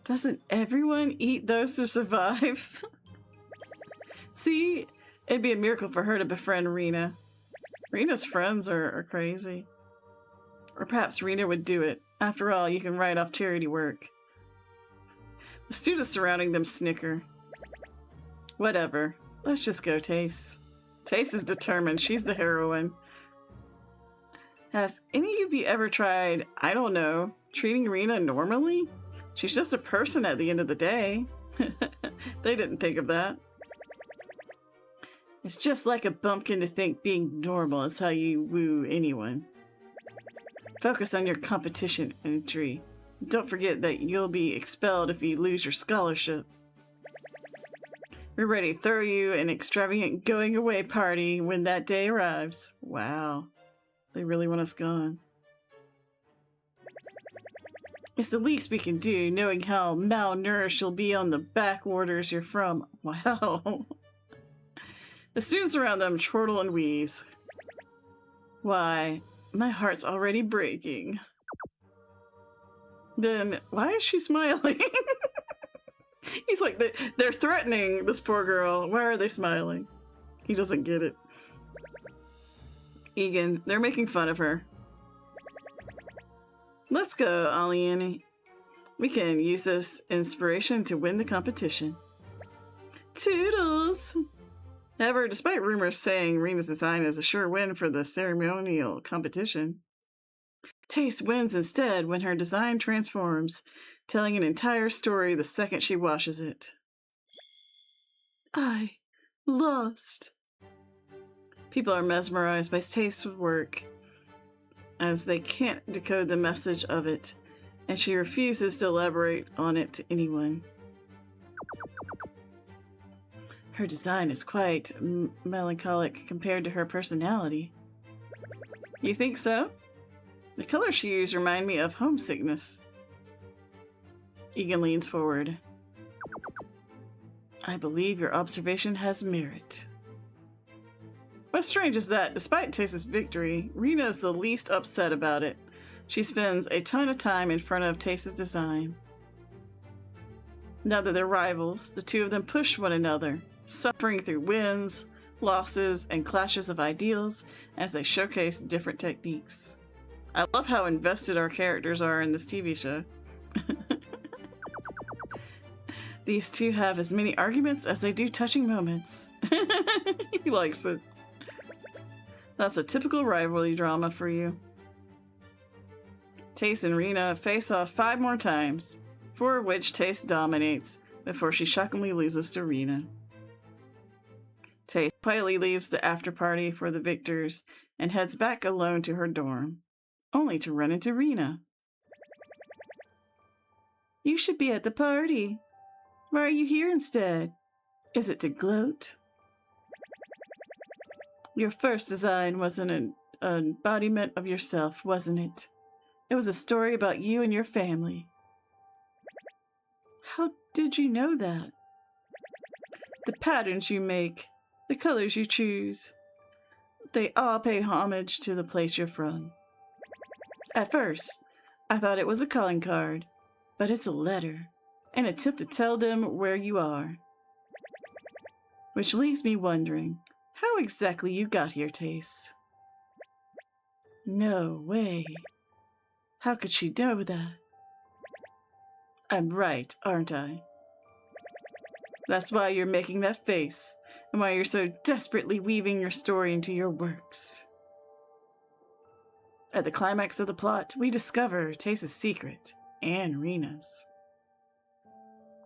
Doesn't everyone eat those to survive? See, it'd be a miracle for her to befriend Rena. Rena's friends are crazy. Or perhaps Rena would do it. After all, you can write off charity work. The students surrounding them snicker. Whatever. Let's just go, Tace. Tace is determined. She's the heroine. Have any of you ever tried, I don't know, treating Rena normally? She's just a person at the end of the day. They didn't think of that. It's just like a bumpkin to think being normal is how you woo anyone. Focus on your competition entry. Don't forget that you'll be expelled if you lose your scholarship. We're ready to throw you an extravagant going away party when that day arrives. Wow. They really want us gone. It's the least we can do, knowing how malnourished you'll be on the backwaters you're from. Wow. The students around them chortle and wheeze. Why, my heart's already breaking. Then why is she smiling? He's like, they're threatening this poor girl. Why are they smiling? He doesn't get it. Egen, they're making fun of her. Let's go, Aliani. We can use this inspiration to win the competition. Toodles! However, despite rumors saying Rena's design is a sure win for the ceremonial competition, Taste wins instead when her design transforms, telling an entire story the second she washes it. I lost. People are mesmerized by Taste's work, as they can't decode the message of it, and she refuses to elaborate on it to anyone. Her design is quite melancholic compared to her personality. You think so? The colors she used remind me of homesickness. Egen leans forward. I believe your observation has merit. What's strange is that, despite Taste's victory, Rena is the least upset about it. She spends a ton of time in front of Taste's design. Now that they're rivals, the two of them push one another, suffering through wins, losses, and clashes of ideals as they showcase different techniques. I love how invested our characters are in this TV show. These two have as many arguments as they do touching moments. He likes it. That's a typical rivalry drama for you. Taste and Rena face off 5 more times, 4 of which Taste dominates before she shockingly loses to Rena. Taste quietly leaves the after party for the victors and heads back alone to her dorm, only to run into Rena. You should be at the party. Why are you here instead? Is it to gloat? Your first design was an embodiment of yourself, wasn't it? It was a story about you and your family. How did you know that? The patterns you make, the colors you choose, they all pay homage to the place you're from. At first, I thought it was a calling card, but it's a letter, an attempt to tell them where you are. Which leaves me wondering how exactly you got here, Taste. No way. How could she know that? I'm right, aren't I? That's why you're making that face, and why you're so desperately weaving your story into your works. At the climax of the plot, we discover Taste's secret, and Rena's.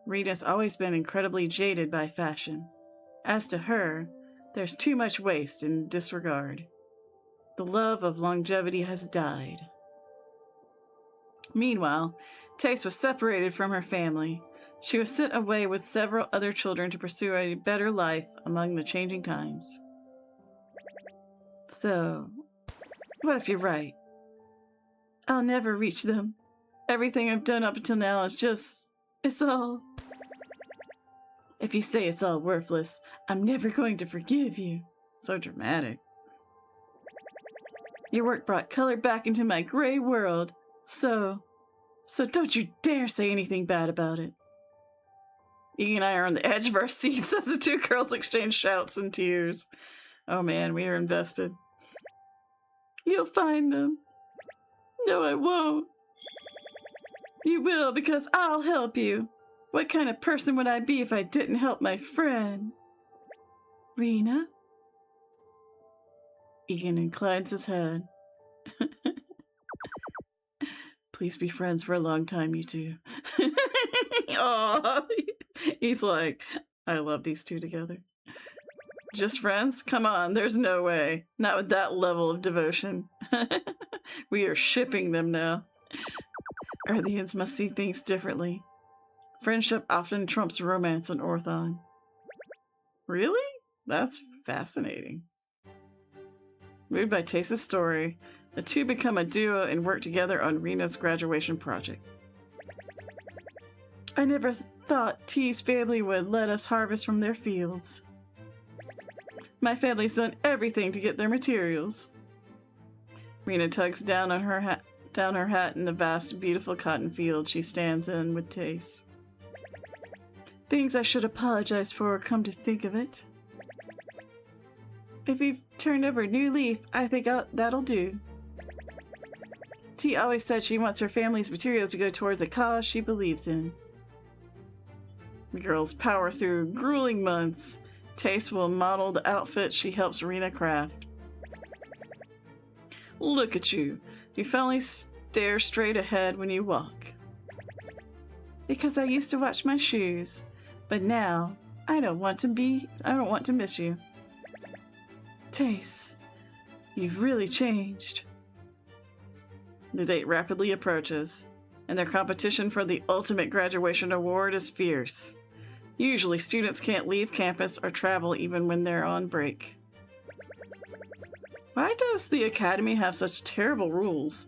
Rena's always been incredibly jaded by fashion. As to her, there's too much waste and disregard. The love of longevity has died. Meanwhile, Taste was separated from her family. She was sent away with several other children to pursue a better life among the changing times. So, what if you're right? I'll never reach them. Everything I've done up until now is just... it's all... If you say it's all worthless, I'm never going to forgive you. So dramatic. Your work brought color back into my gray world, so don't you dare say anything bad about it. Egen and I are on the edge of our seats as the two girls exchange shouts and tears. Oh man, we are invested. You'll find them. No, I won't. You will, because I'll help you. What kind of person would I be if I didn't help my friend? Rena? Egen inclines his head. Please be friends for a long time, you two. Aww. He's like, I love these two together. Just friends? Come on, there's no way. Not with that level of devotion. We are shipping them now. Earthians must see things differently. Friendship often trumps romance on Orthon. Really? That's fascinating. Moved by Taste's story, the two become a duo and work together on Rena's graduation project. I never thought T's family would let us harvest from their fields. My family's done everything to get their materials. Rena tugs down on her hat in the vast, beautiful cotton field she stands in with taste. Things I should apologize for, come to think of it. If you've turned over a new leaf, I think that'll do. T always said she wants her family's materials to go towards a cause she believes in. The girls power through grueling months. Taste will model the outfit she helps Rena craft. Look at you. You finally stare straight ahead when you walk. Because I used to watch my shoes, but now I don't want to miss you. Taste, you've really changed. The date rapidly approaches, and their competition for the ultimate graduation award is fierce. Usually, students can't leave campus or travel even when they're on break. Why does the academy have such terrible rules?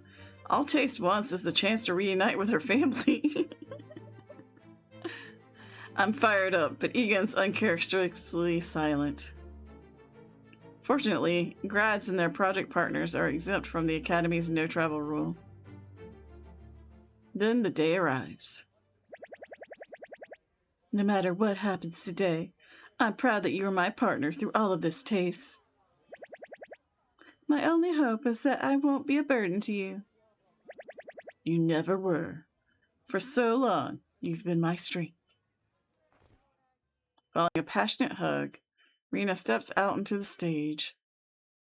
All Taste wants is the chance to reunite with her family. I'm fired up, but Egen's uncharacteristically silent. Fortunately, grads and their project partners are exempt from the academy's no-travel rule. Then the day arrives. No matter what happens today, I'm proud that you are my partner through all of this, Taste. My only hope is that I won't be a burden to you. You never were. For so long, you've been my strength. Following a passionate hug, Rena steps out into the stage.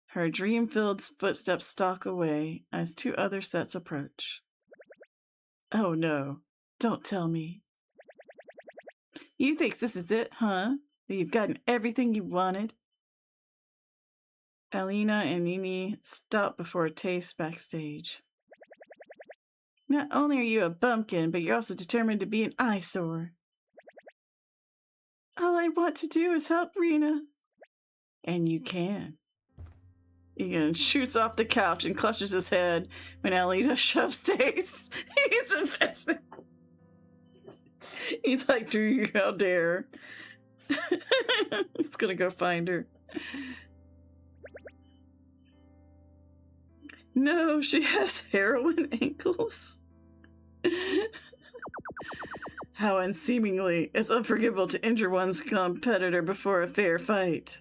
Her dream-filled footsteps stalk away as two other sets approach. Oh no, don't tell me. You think this is it, huh? That you've gotten everything you wanted? Alina and Nini stop before Taste backstage. Not only are you a bumpkin, but you're also determined to be an eyesore. All I want to do is help Rena. And you can. Egen shoots off the couch and clutches his head when Alina shoves Taste. He's invested. He's like, do you, how dare. He's gonna go find her. No, she has heroin ankles. How unseemingly. It's unforgivable to injure one's competitor before a fair fight.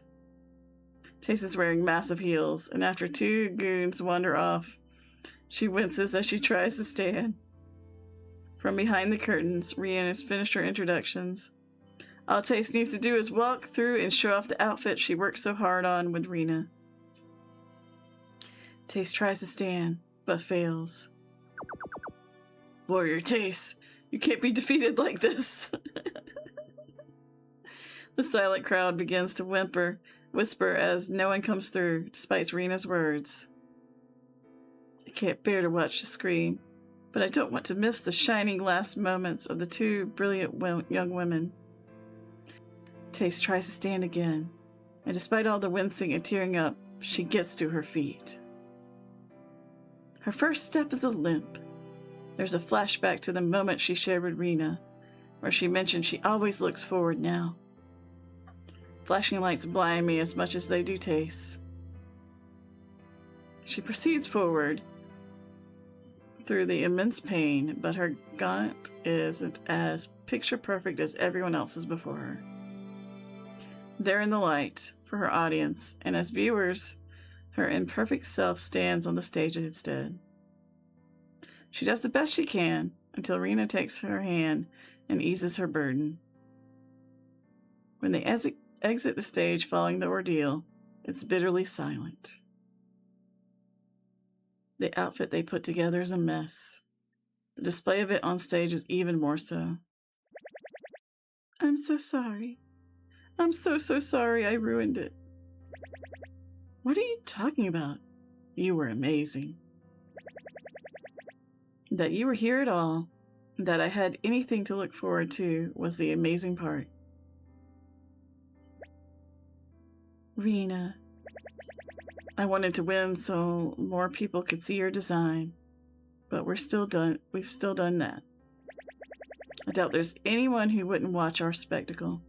Taste is wearing massive heels, and after two goons wander off, she winces as she tries to stand. From behind the curtains, Rian has finished her introductions. All Taste needs to do is walk through and show off the outfit she worked so hard on with Rena. Taste tries to stand, but fails. Warrior Taste, you can't be defeated like this. The silent crowd begins to whisper as no one comes through, despite Rena's words. I can't bear to watch the screen, but I don't want to miss the shining last moments of the two brilliant young women. Taste tries to stand again, and despite all the wincing and tearing up, she gets to her feet. Her first step is a limp. There's a flashback to the moment she shared with Rena, where she mentioned she always looks forward now. Flashing lights blind me as much as they do Taste. She proceeds forward through the immense pain, but her gaunt isn't as picture-perfect as everyone else's before her. There in the light, for her audience, and as viewers, her imperfect self stands on the stage instead. She does the best she can until Rena takes her hand and eases her burden. When they exit the stage following the ordeal, it's bitterly silent. The outfit they put together is a mess. The display of it on stage is even more so. I'm so sorry. I'm so sorry I ruined it. What are you talking about? You were amazing. That you were here at all, that I had anything to look forward to, was the amazing part. Rena, I wanted to win so more people could see your design, but we've still done that. I doubt there's anyone who wouldn't watch our spectacle.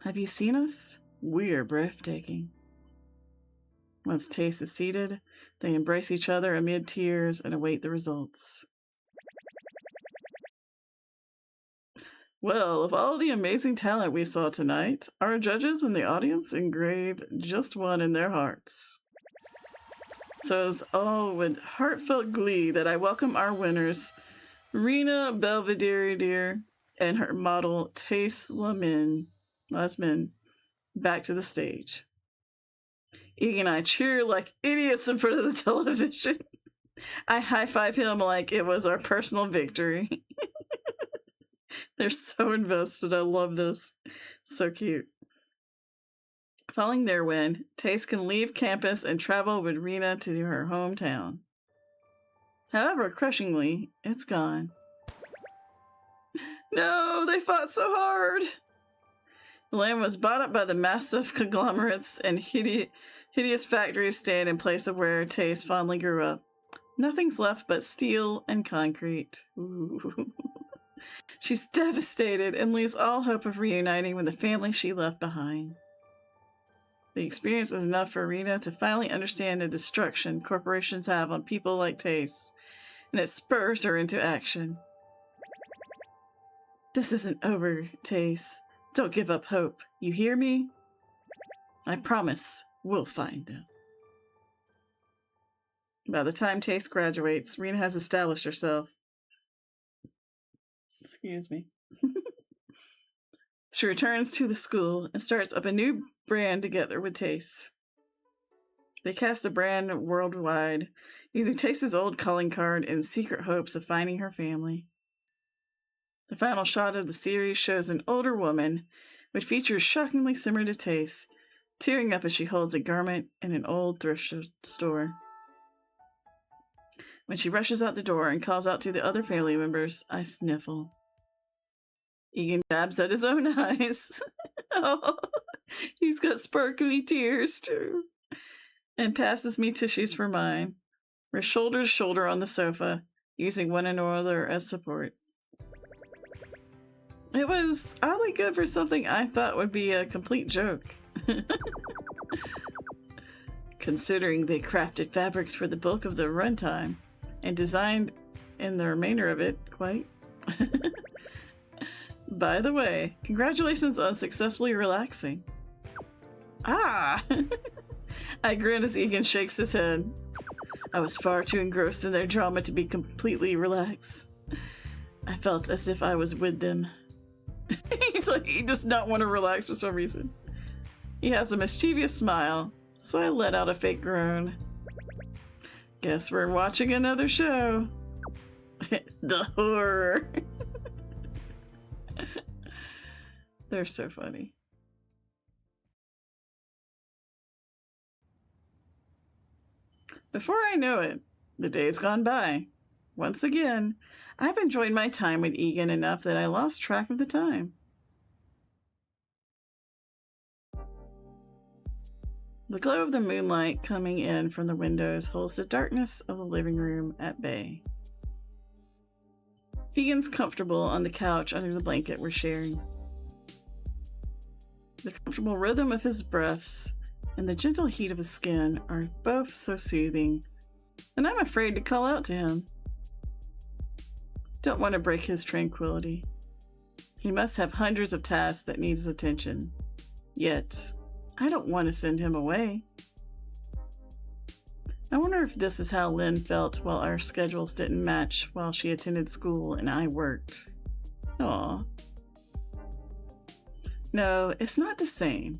Have you seen us? We're breathtaking. Once Taste is seated, they embrace each other amid tears and await the results. Well, of all the amazing talent we saw tonight, our judges and the audience engraved just one in their hearts. So it's all with heartfelt glee that I welcome our winners, Rena Belvedere and her model Tace Lasmin, back to the stage. Egen and I cheer like idiots in front of the television. I high-five him like it was our personal victory. They're so invested. I love this. So cute. Following their win, Tace can leave campus and travel with Rena to her hometown. However, crushingly, it's gone. No, they fought so hard. The land was bought up by the massive conglomerates and hideous factories stand in place of where Tace fondly grew up. Nothing's left but steel and concrete. Ooh. She's devastated and loses all hope of reuniting with the family she left behind. The experience is enough for Rena to finally understand the destruction corporations have on people like Tace, and it spurs her into action. This isn't over, Tace. Don't give up hope. You hear me? I promise we'll find them. By the time Tace graduates, Rena has established herself. Excuse me. She returns to the school and starts up a new brand together with Tace. They cast a brand worldwide, using Tace's old calling card in secret hopes of finding her family. The final shot of the series shows an older woman, which features shockingly similar to Tace, tearing up as she holds a garment in an old thrift store. When she rushes out the door and calls out to the other family members, I sniffle. Egen dabs at his own eyes. Oh, he's got sparkly tears too. And passes me tissues for mine. We're shoulder to shoulder on the sofa, using one another as support. It was oddly good for something I thought would be a complete joke. Considering they crafted fabrics for the bulk of the runtime, and designed in the remainder of it, quite. By the way, congratulations on successfully relaxing. Ah! I grin as Egen shakes his head. I was far too engrossed in their drama to be completely relaxed. I felt as if I was with them. He's like, he does not want to relax for some reason. He has a mischievous smile, so I let out a fake groan. Guess we're watching another show. The horror. They're so funny. Before I know it, the day's gone by. Once again, I've enjoyed my time with Egen enough that I lost track of the time. The glow of the moonlight coming in from the windows holds the darkness of the living room at bay. Egen's comfortable on the couch under the blanket we're sharing. The comfortable rhythm of his breaths and the gentle heat of his skin are both so soothing, and I'm afraid to call out to him. Don't want to break his tranquility. He must have hundreds of tasks that need his attention. Yet, I don't want to send him away. I wonder if this is how Lynn felt while our schedules didn't match while she attended school and I worked. Aw. No, it's not the same.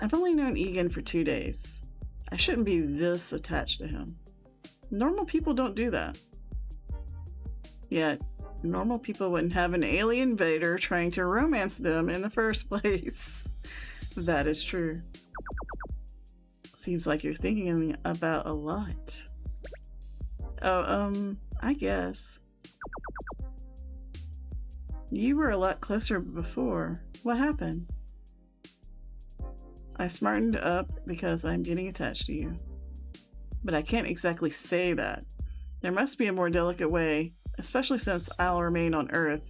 I've only known Egen for 2 days. I shouldn't be this attached to him. Normal people don't do that. Yet, normal people wouldn't have an alien invader trying to romance them in the first place. That is true. Seems like you're thinking about a lot. Oh, I guess. You were a lot closer before. What happened? I smartened up because I'm getting attached to you. But I can't exactly say that. There must be a more delicate way, especially since I'll remain on Earth.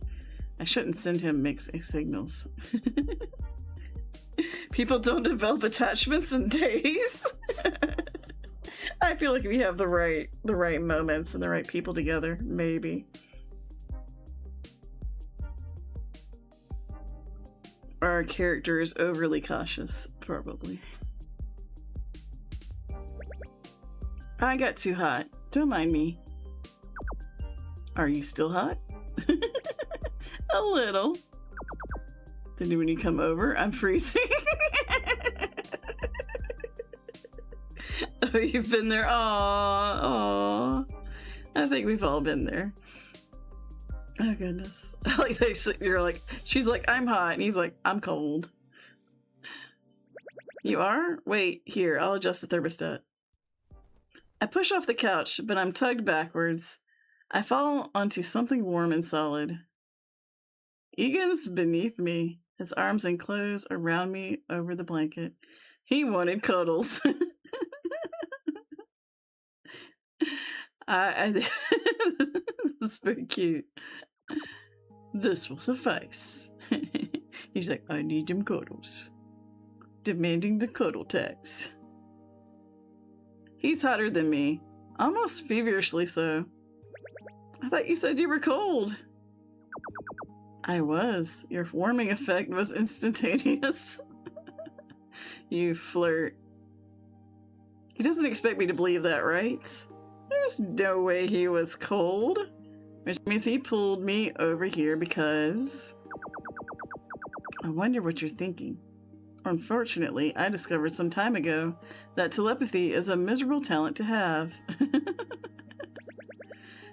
I shouldn't send him mixed signals. People don't develop attachments in days. I feel like if you have the right moments and the right people together, maybe. Our character is overly cautious, probably. I got too hot. Don't mind me. Are you still hot? A little. Then when you come over, I'm freezing. Oh, you've been there? Aww, aww. I think we've all been there. Oh goodness. Like you're like, she's like, I'm hot, and he's like, I'm cold. You are? Wait, here, I'll adjust the thermostat. I push off the couch, but I'm tugged backwards. I fall onto something warm and solid. Egan's beneath me, his arms enclose around me over the blanket. He wanted cuddles. That's very cute. This will suffice. He's like, I need them cuddles. Demanding the cuddle tax. He's hotter than me. Almost feverishly so. I thought you said you were cold. I was. Your warming effect was instantaneous. You flirt. He doesn't expect me to believe that, right? There's no way he was cold. Which means he pulled me over here because... I wonder what you're thinking. Unfortunately, I discovered some time ago that telepathy is a miserable talent to have.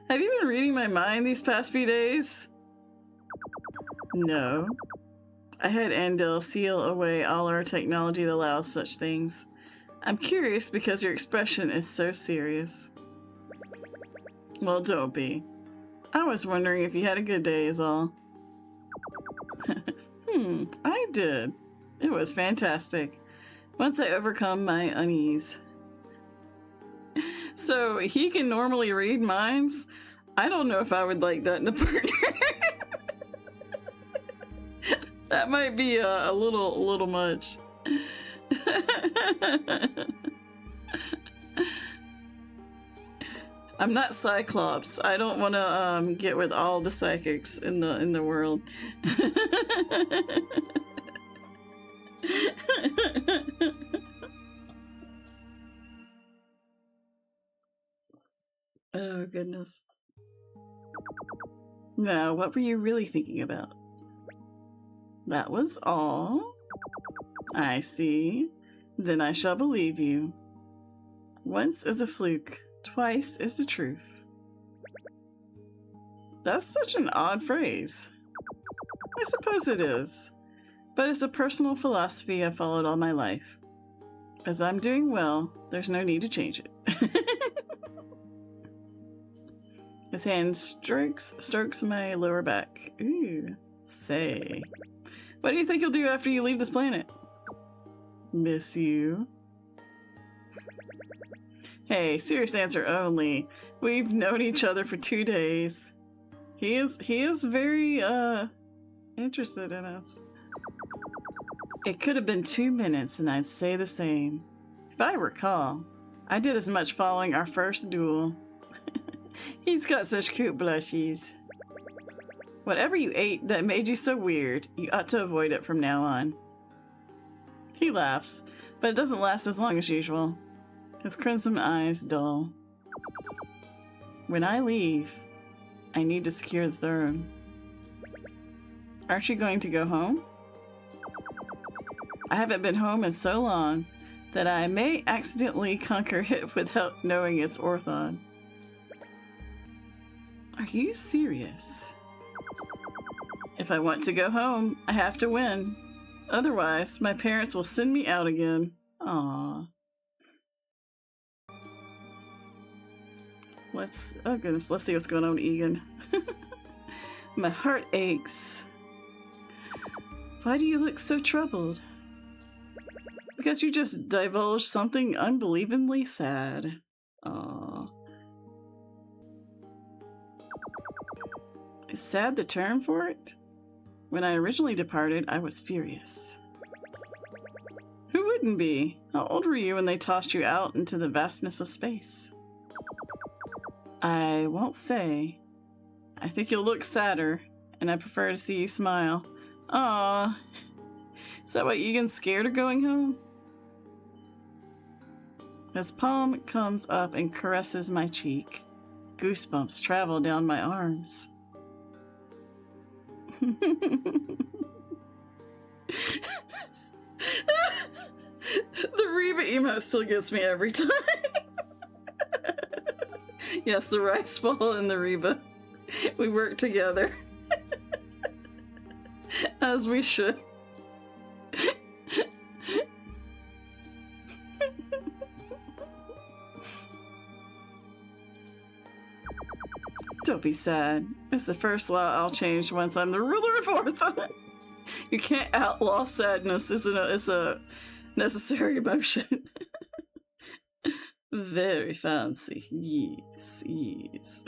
Have you been reading my mind these past few days? No. I had Andel seal away all our technology that allows such things. I'm curious because your expression is so serious. Well, don't be. I was wondering if you had a good day is all. I did. It was fantastic. Once I overcome my unease. So, he can normally read minds? I don't know if I would like that in a partner. That might be a little much. I'm not Cyclops. I don't want to get with all the psychics in the world. Oh goodness. Now, what were you really thinking about? That was all? I see. Then I shall believe you. Once is a fluke, twice is the truth. That's such an odd phrase. I suppose it is, but it's a personal philosophy I've followed all my life. As I'm doing well, there's no need to change it. His hand strokes my lower back. Ooh, say. What do you think you'll do after you leave this planet? Miss you. Hey, serious answer only. We've known each other for 2 days. He is very interested in us. It could have been 2 minutes and I'd say the same. If I recall, I did as much following our first duel. He's got such cute blushies. Whatever you ate that made you so weird, you ought to avoid it from now on. He laughs, but it doesn't last as long as usual. His crimson eyes dull. When I leave, I need to secure the throne. Aren't you going to go home? I haven't been home in so long that I may accidentally conquer it without knowing it's Orthon. Are you serious? If I want to go home, I have to win. Otherwise, my parents will send me out again. Aww. Oh goodness, let's see what's going on with Egen. My heart aches. Why do you look so troubled? Because you just divulged something unbelievably sad. Aww. Is sad the term for it? When I originally departed, I was furious. couldn't be. How old were you when they tossed you out into the vastness of space? I won't say. I think you'll look sadder, and I prefer to see you smile. Aww. Is that why Egan's scared of going home? His palm comes up and caresses my cheek. Goosebumps travel down my arms. The Reba emote still gets me every time. Yes, the rice ball and the Reba. We work together. As we should. Don't be sad. It's the first law I'll change once I'm the ruler of Orthon. You can't outlaw sadness. It's a necessary emotion. Very fancy. Yes, yes.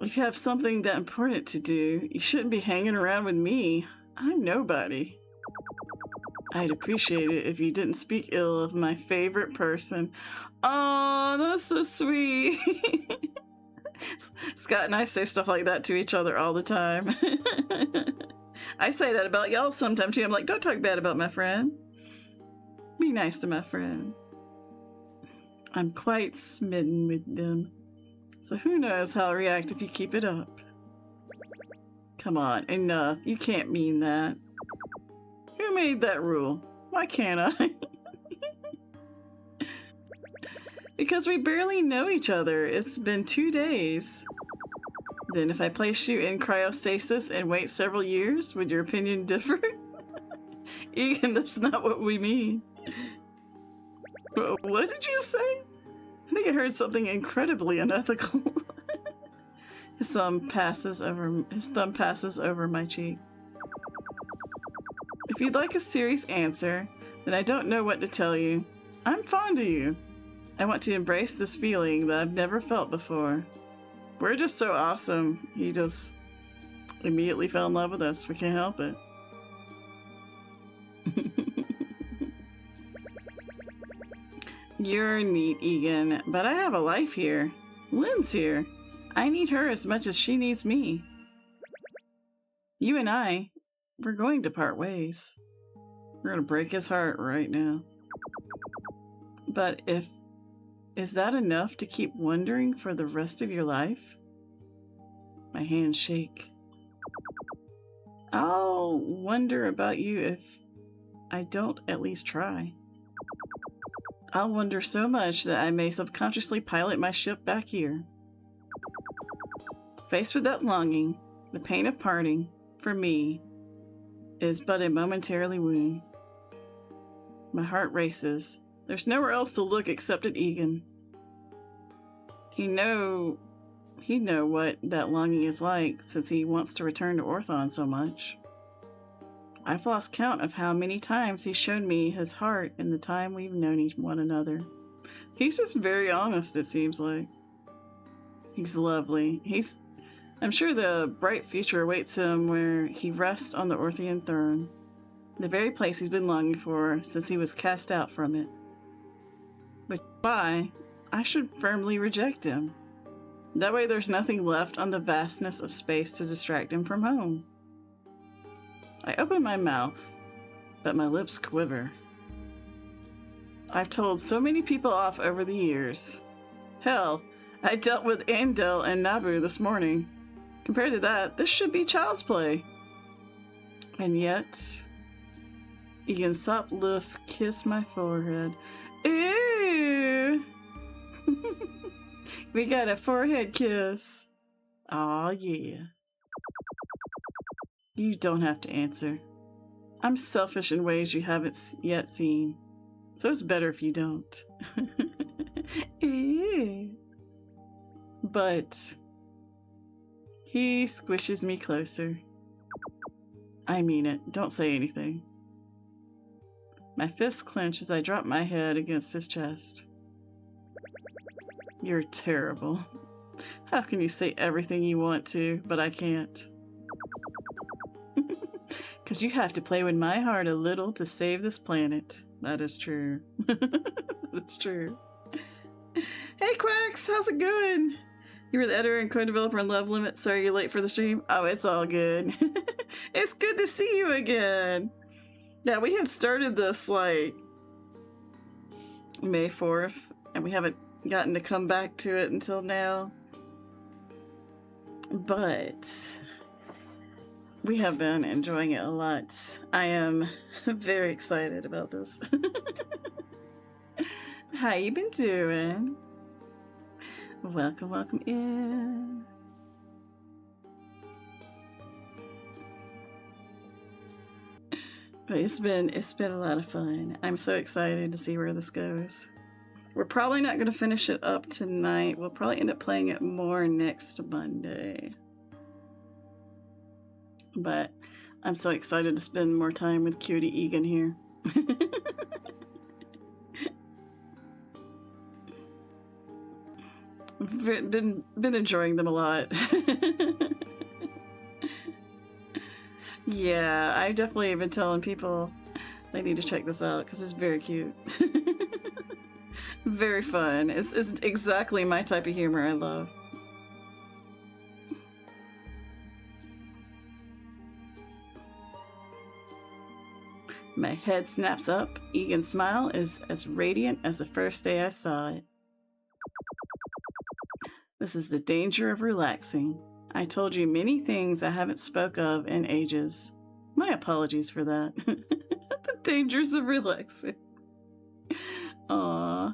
If you have something that important to do, you shouldn't be hanging around with me. I'm nobody. I'd appreciate it if you didn't speak ill of my favorite person. Oh, that's so sweet. Scott and I say stuff like that to each other all the time. I say that about y'all sometimes too. I'm like, don't talk bad about my friend. Be nice to my friend. I'm quite smitten with them. So who knows how I'll react if you keep it up. Come on, enough. You can't mean that. Who made that rule? Why can't I? Because we barely know each other. It's been 2 days. Then if I place you in cryostasis and wait several years, would your opinion differ? Egen, that's not what we mean. What did you say? I think I heard something incredibly unethical. His thumb passes over my cheek. If you'd like a serious answer, then I don't know what to tell you. I'm fond of you. I want to embrace this feeling that I've never felt before. We're just so awesome. He just immediately fell in love with us. We can't help it. You're neat, Egen, but I have a life here. Lynn's here. I need her as much as she needs me. You and I, we're going to part ways. We're going to break his heart right now. But is that enough to keep wondering for the rest of your life? My hands shake. I'll wonder about you if I don't at least try. I'll wonder so much that I may subconsciously pilot my ship back here. Faced with that longing, the pain of parting, for me, is but a momentary wound. My heart races. There's nowhere else to look except at Egen. He'd know what that longing is like, since he wants to return to Orthon so much. I've lost count of how many times he's shown me his heart in the time we've known one another. He's just very honest, it seems like. He's lovely. I'm sure the bright future awaits him where he rests on the Orthian throne, the very place he's been longing for since he was cast out from it. Which is why I should firmly reject him. That way there's nothing left on the vastness of space to distract him from home. I open my mouth, but my lips quiver. I've told so many people off over the years. Hell, I dealt with Andel and Nabu this morning. Compared to that, this should be child's play. And yet, Egen Sopluf kissed my forehead. Ew! We got a forehead kiss. Aw, yeah. You don't have to answer. I'm selfish in ways you haven't yet seen, so it's better if you don't. Ew. But he squishes me closer. I mean it. Don't say anything. My fists clench as I drop my head against his chest. You're terrible. How can you say everything you want to, but I can't? Because you have to play with my heart a little to save this planet. That is true. That's true. Hey, Quacks! How's it going? You were the editor and co-developer on Love Limit. Sorry you're late for the stream. Oh, it's all good. It's good to see you again. Yeah, we had started this, like, May 4th, and we haven't gotten to come back to it until now. But we have been enjoying it a lot. I am very excited about this. How you been doing? Welcome, welcome in. But it's been a lot of fun. I'm so excited to see where this goes. We're probably not going to finish it up tonight. We'll probably end up playing it more next Monday. But I'm so excited to spend more time with cutie Egen here. Been enjoying them a lot. Yeah, I definitely have been telling people they need to check this out because it's very cute. Very fun. It's exactly my type of humor I love. My head snaps up. Egen's smile is as radiant as the first day I saw it. This is the danger of relaxing. I told you many things I haven't spoke of in ages. My apologies for that. The dangers of relaxing. Aww.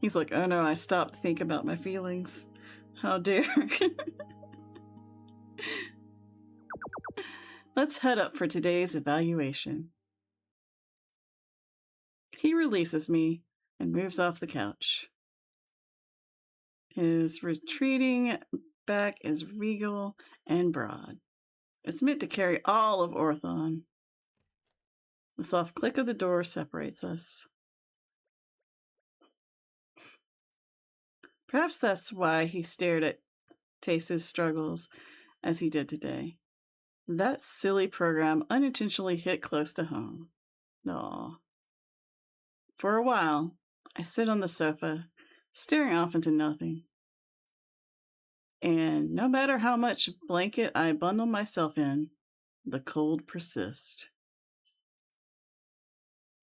He's like, oh no, I stopped to think about my feelings. How dare. Let's head up for today's evaluation. He releases me and moves off the couch. His retreating back is regal and broad. It's meant to carry all of Orthon. The soft click of the door separates us. Perhaps that's why he stared at Tace's struggles as he did today. That silly program unintentionally hit close to home. Aw. For a while, I sit on the sofa, staring off into nothing. And no matter how much blanket I bundle myself in, the cold persists.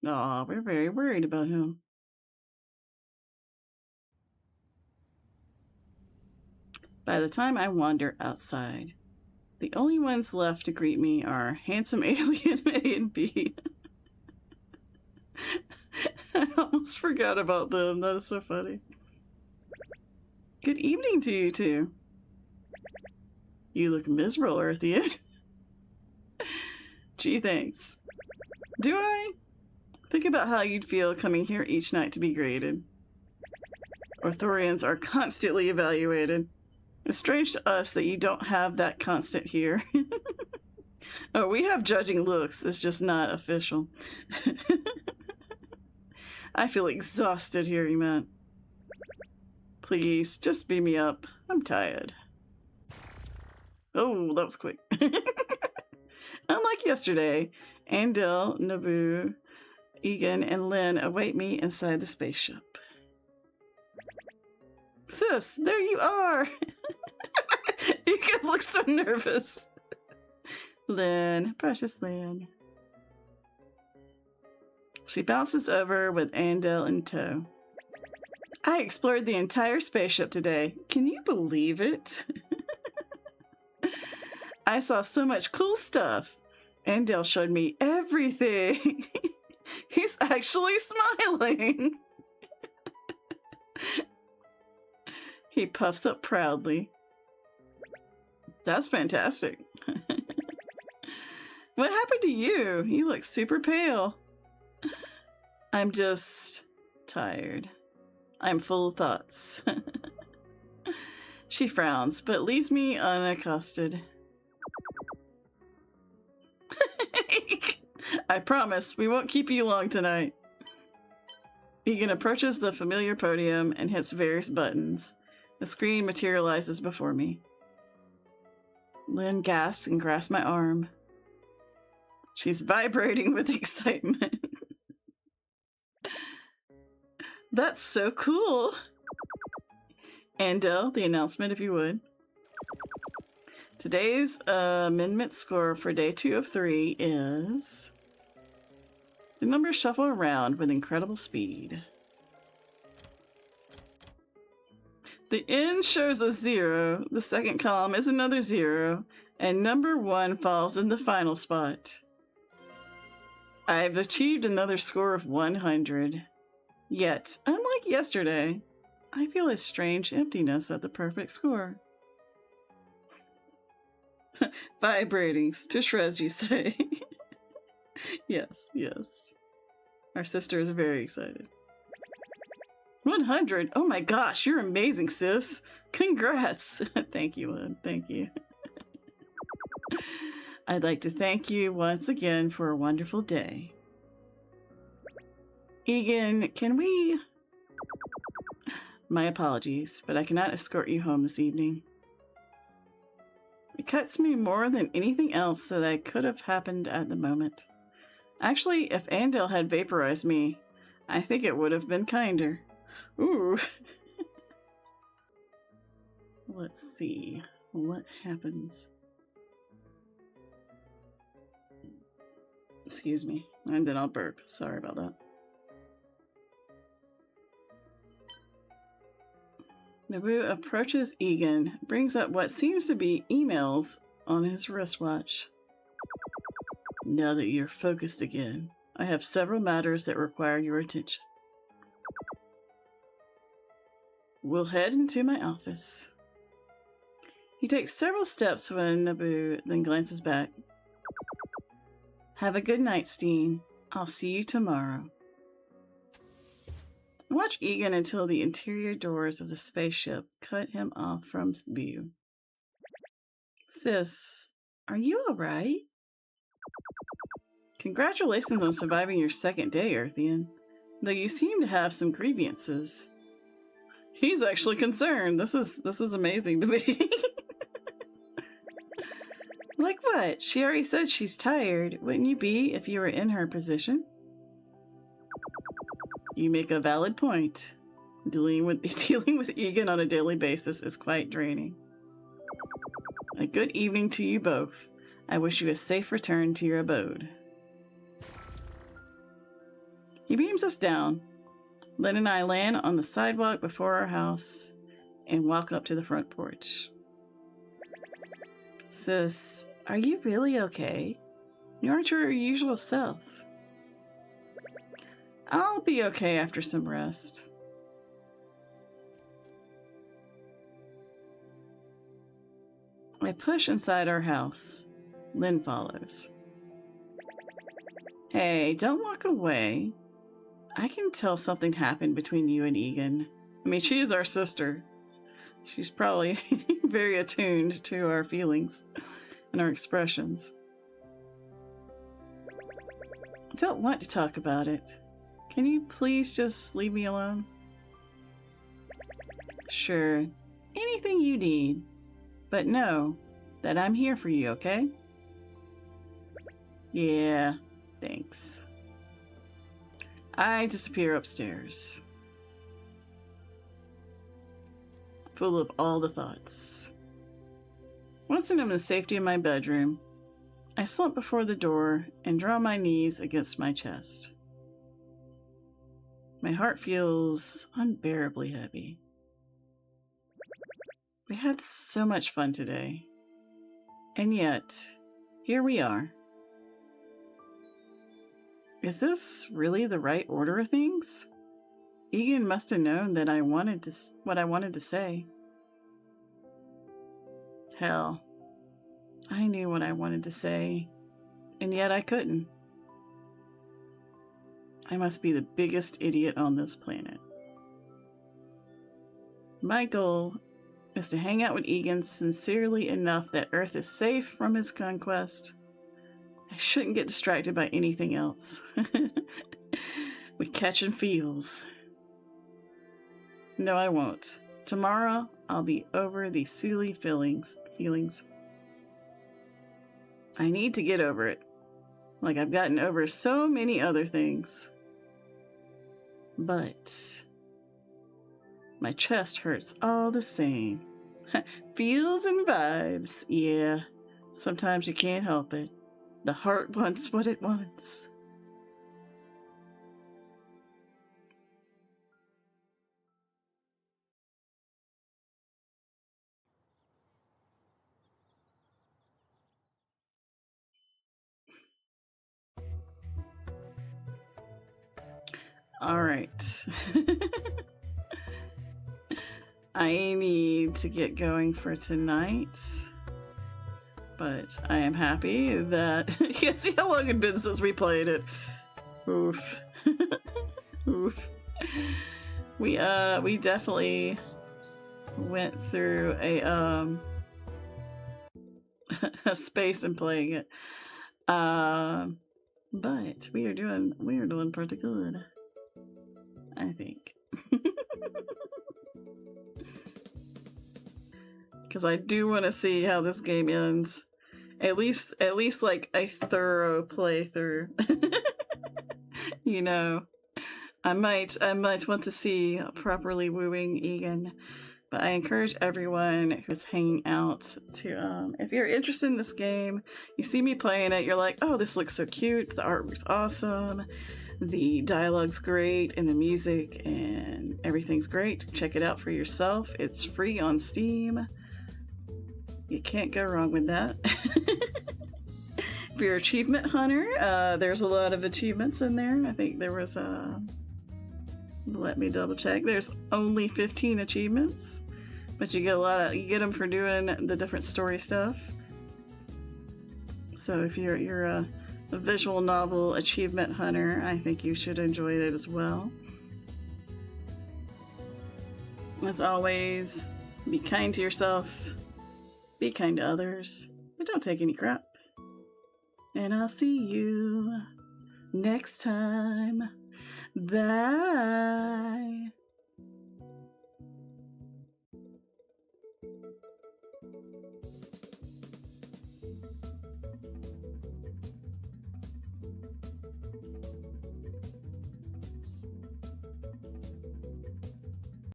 Aw, we're very worried about him. By the time I wander outside, the only ones left to greet me are handsome alien A and B. I almost forgot about them. That is so funny. Good evening to you two. You look miserable, Earthian. Gee, thanks. Do I? Think about how you'd feel coming here each night to be graded. Orthorians are constantly evaluated. It's strange to us that you don't have that constant here. Oh, we have judging looks. It's just not official. I feel exhausted hearing that. Please, just beam me up. I'm tired. Oh, that was quick. Unlike yesterday, Andel, Naboo, Egen, and Lynn await me inside the spaceship. Sis, there you are! Egen looks so nervous. Lynn, precious Lynn. She bounces over with Andel in tow. I explored the entire spaceship today. Can you believe it? I saw so much cool stuff. Andel showed me everything. He's actually smiling. He puffs up proudly. That's fantastic. What happened to you? You look super pale. I'm just tired. I'm full of thoughts. She frowns, but leaves me unaccosted. I promise we won't keep you long tonight. Egen approaches the familiar podium and hits various buttons. The screen materializes before me. Lynn gasps and grasps my arm. She's vibrating with excitement. That's so cool. Andel, the announcement, if you would. Today's amendment score for day 2 of 3 is... The numbers shuffle around with incredible speed. The end shows a 0, the second column is another 0, and number 1 falls in the final spot. I've achieved another score of 100. Yet, unlike yesterday, I feel a strange emptiness at the perfect score. Vibrating to shreds, you say? Yes, yes. Our sister is very excited. 100? Oh my gosh, you're amazing, sis. Congrats. Thank you, Lynn. Thank you. I'd like to thank you once again for a wonderful day. Egen, can we... My apologies, but I cannot escort you home this evening. It cuts me more than anything else that could have happened at the moment. Actually, if Andel had vaporized me, I think it would have been kinder. Ooh. Let's see what happens. Excuse me, and then I'll burp. Sorry about that. Naboo approaches Egen, brings up what seems to be emails on his wristwatch. Now that you're focused again, I have several matters that require your attention. We'll head into my office. He takes several steps when Naboo then glances back. Have a good night, Steen. I'll see you tomorrow. Watch Egen until the interior doors of the spaceship cut him off from view. Sis, are you alright? Congratulations on surviving your second day, Earthian, though you seem to have some grievances. He's actually concerned. This is amazing to me. Like what? She already said she's tired. Wouldn't you be if you were in her position? You make a valid point. Dealing with Egen on a daily basis is quite draining. A good evening to you both. I wish you a safe return to your abode. He beams us down. Lynn and I land on the sidewalk before our house and walk up to the front porch. Sis, are you really okay? You aren't your usual self. I'll be okay after some rest. I push inside our house. Lynn follows. Hey, don't walk away. I can tell something happened between you and Egen. I mean, she is our sister. She's probably very attuned to our feelings and our expressions. I don't want to talk about it. Can you please just leave me alone? Sure, anything you need. But know that I'm here for you, okay? Yeah, thanks. I disappear upstairs, full of all the thoughts. Once I'm in the safety of my bedroom, I slump before the door and draw my knees against my chest. My heart feels unbearably heavy. We had so much fun today, and yet, here we are. Is this really the right order of things? Egen must have known that what I wanted to say. Hell, I knew what I wanted to say, and yet I couldn't. I must be the biggest idiot on this planet. My goal is to hang out with Egen sincerely enough that Earth is safe from his conquest. I shouldn't get distracted by anything else. With catching feels. No, I won't. Tomorrow, I'll be over these silly feelings. I need to get over it. Like I've gotten over so many other things. But my chest hurts all the same. Feels and vibes. Yeah, sometimes you can't help it. The heart wants what it wants. All right. I need to get going for tonight, but I am happy that you can see how long it's been since we played it. Oof. Oof. We definitely went through a a space in playing it. But we are doing pretty good, I think. Because I do want to see how this game ends. At least like a thorough playthrough. You know, I might want to see properly wooing Egen. But I encourage everyone who's hanging out to, if you're interested in this game, you see me playing it, you're like, oh, this looks so cute, the artwork's awesome, the dialogue's great, and the music and everything's great. Check it out for yourself. It's free on Steam. You can't go wrong with that. If you're an achievement hunter, there's a lot of achievements in there. I think there was let me double check. There's only 15 achievements, but you get them for doing the different story stuff. So if you're a visual novel achievement hunter, I think you should enjoy it as well. As always, be kind to yourself, be kind to others, but don't take any crap. And I'll see you next time. Bye.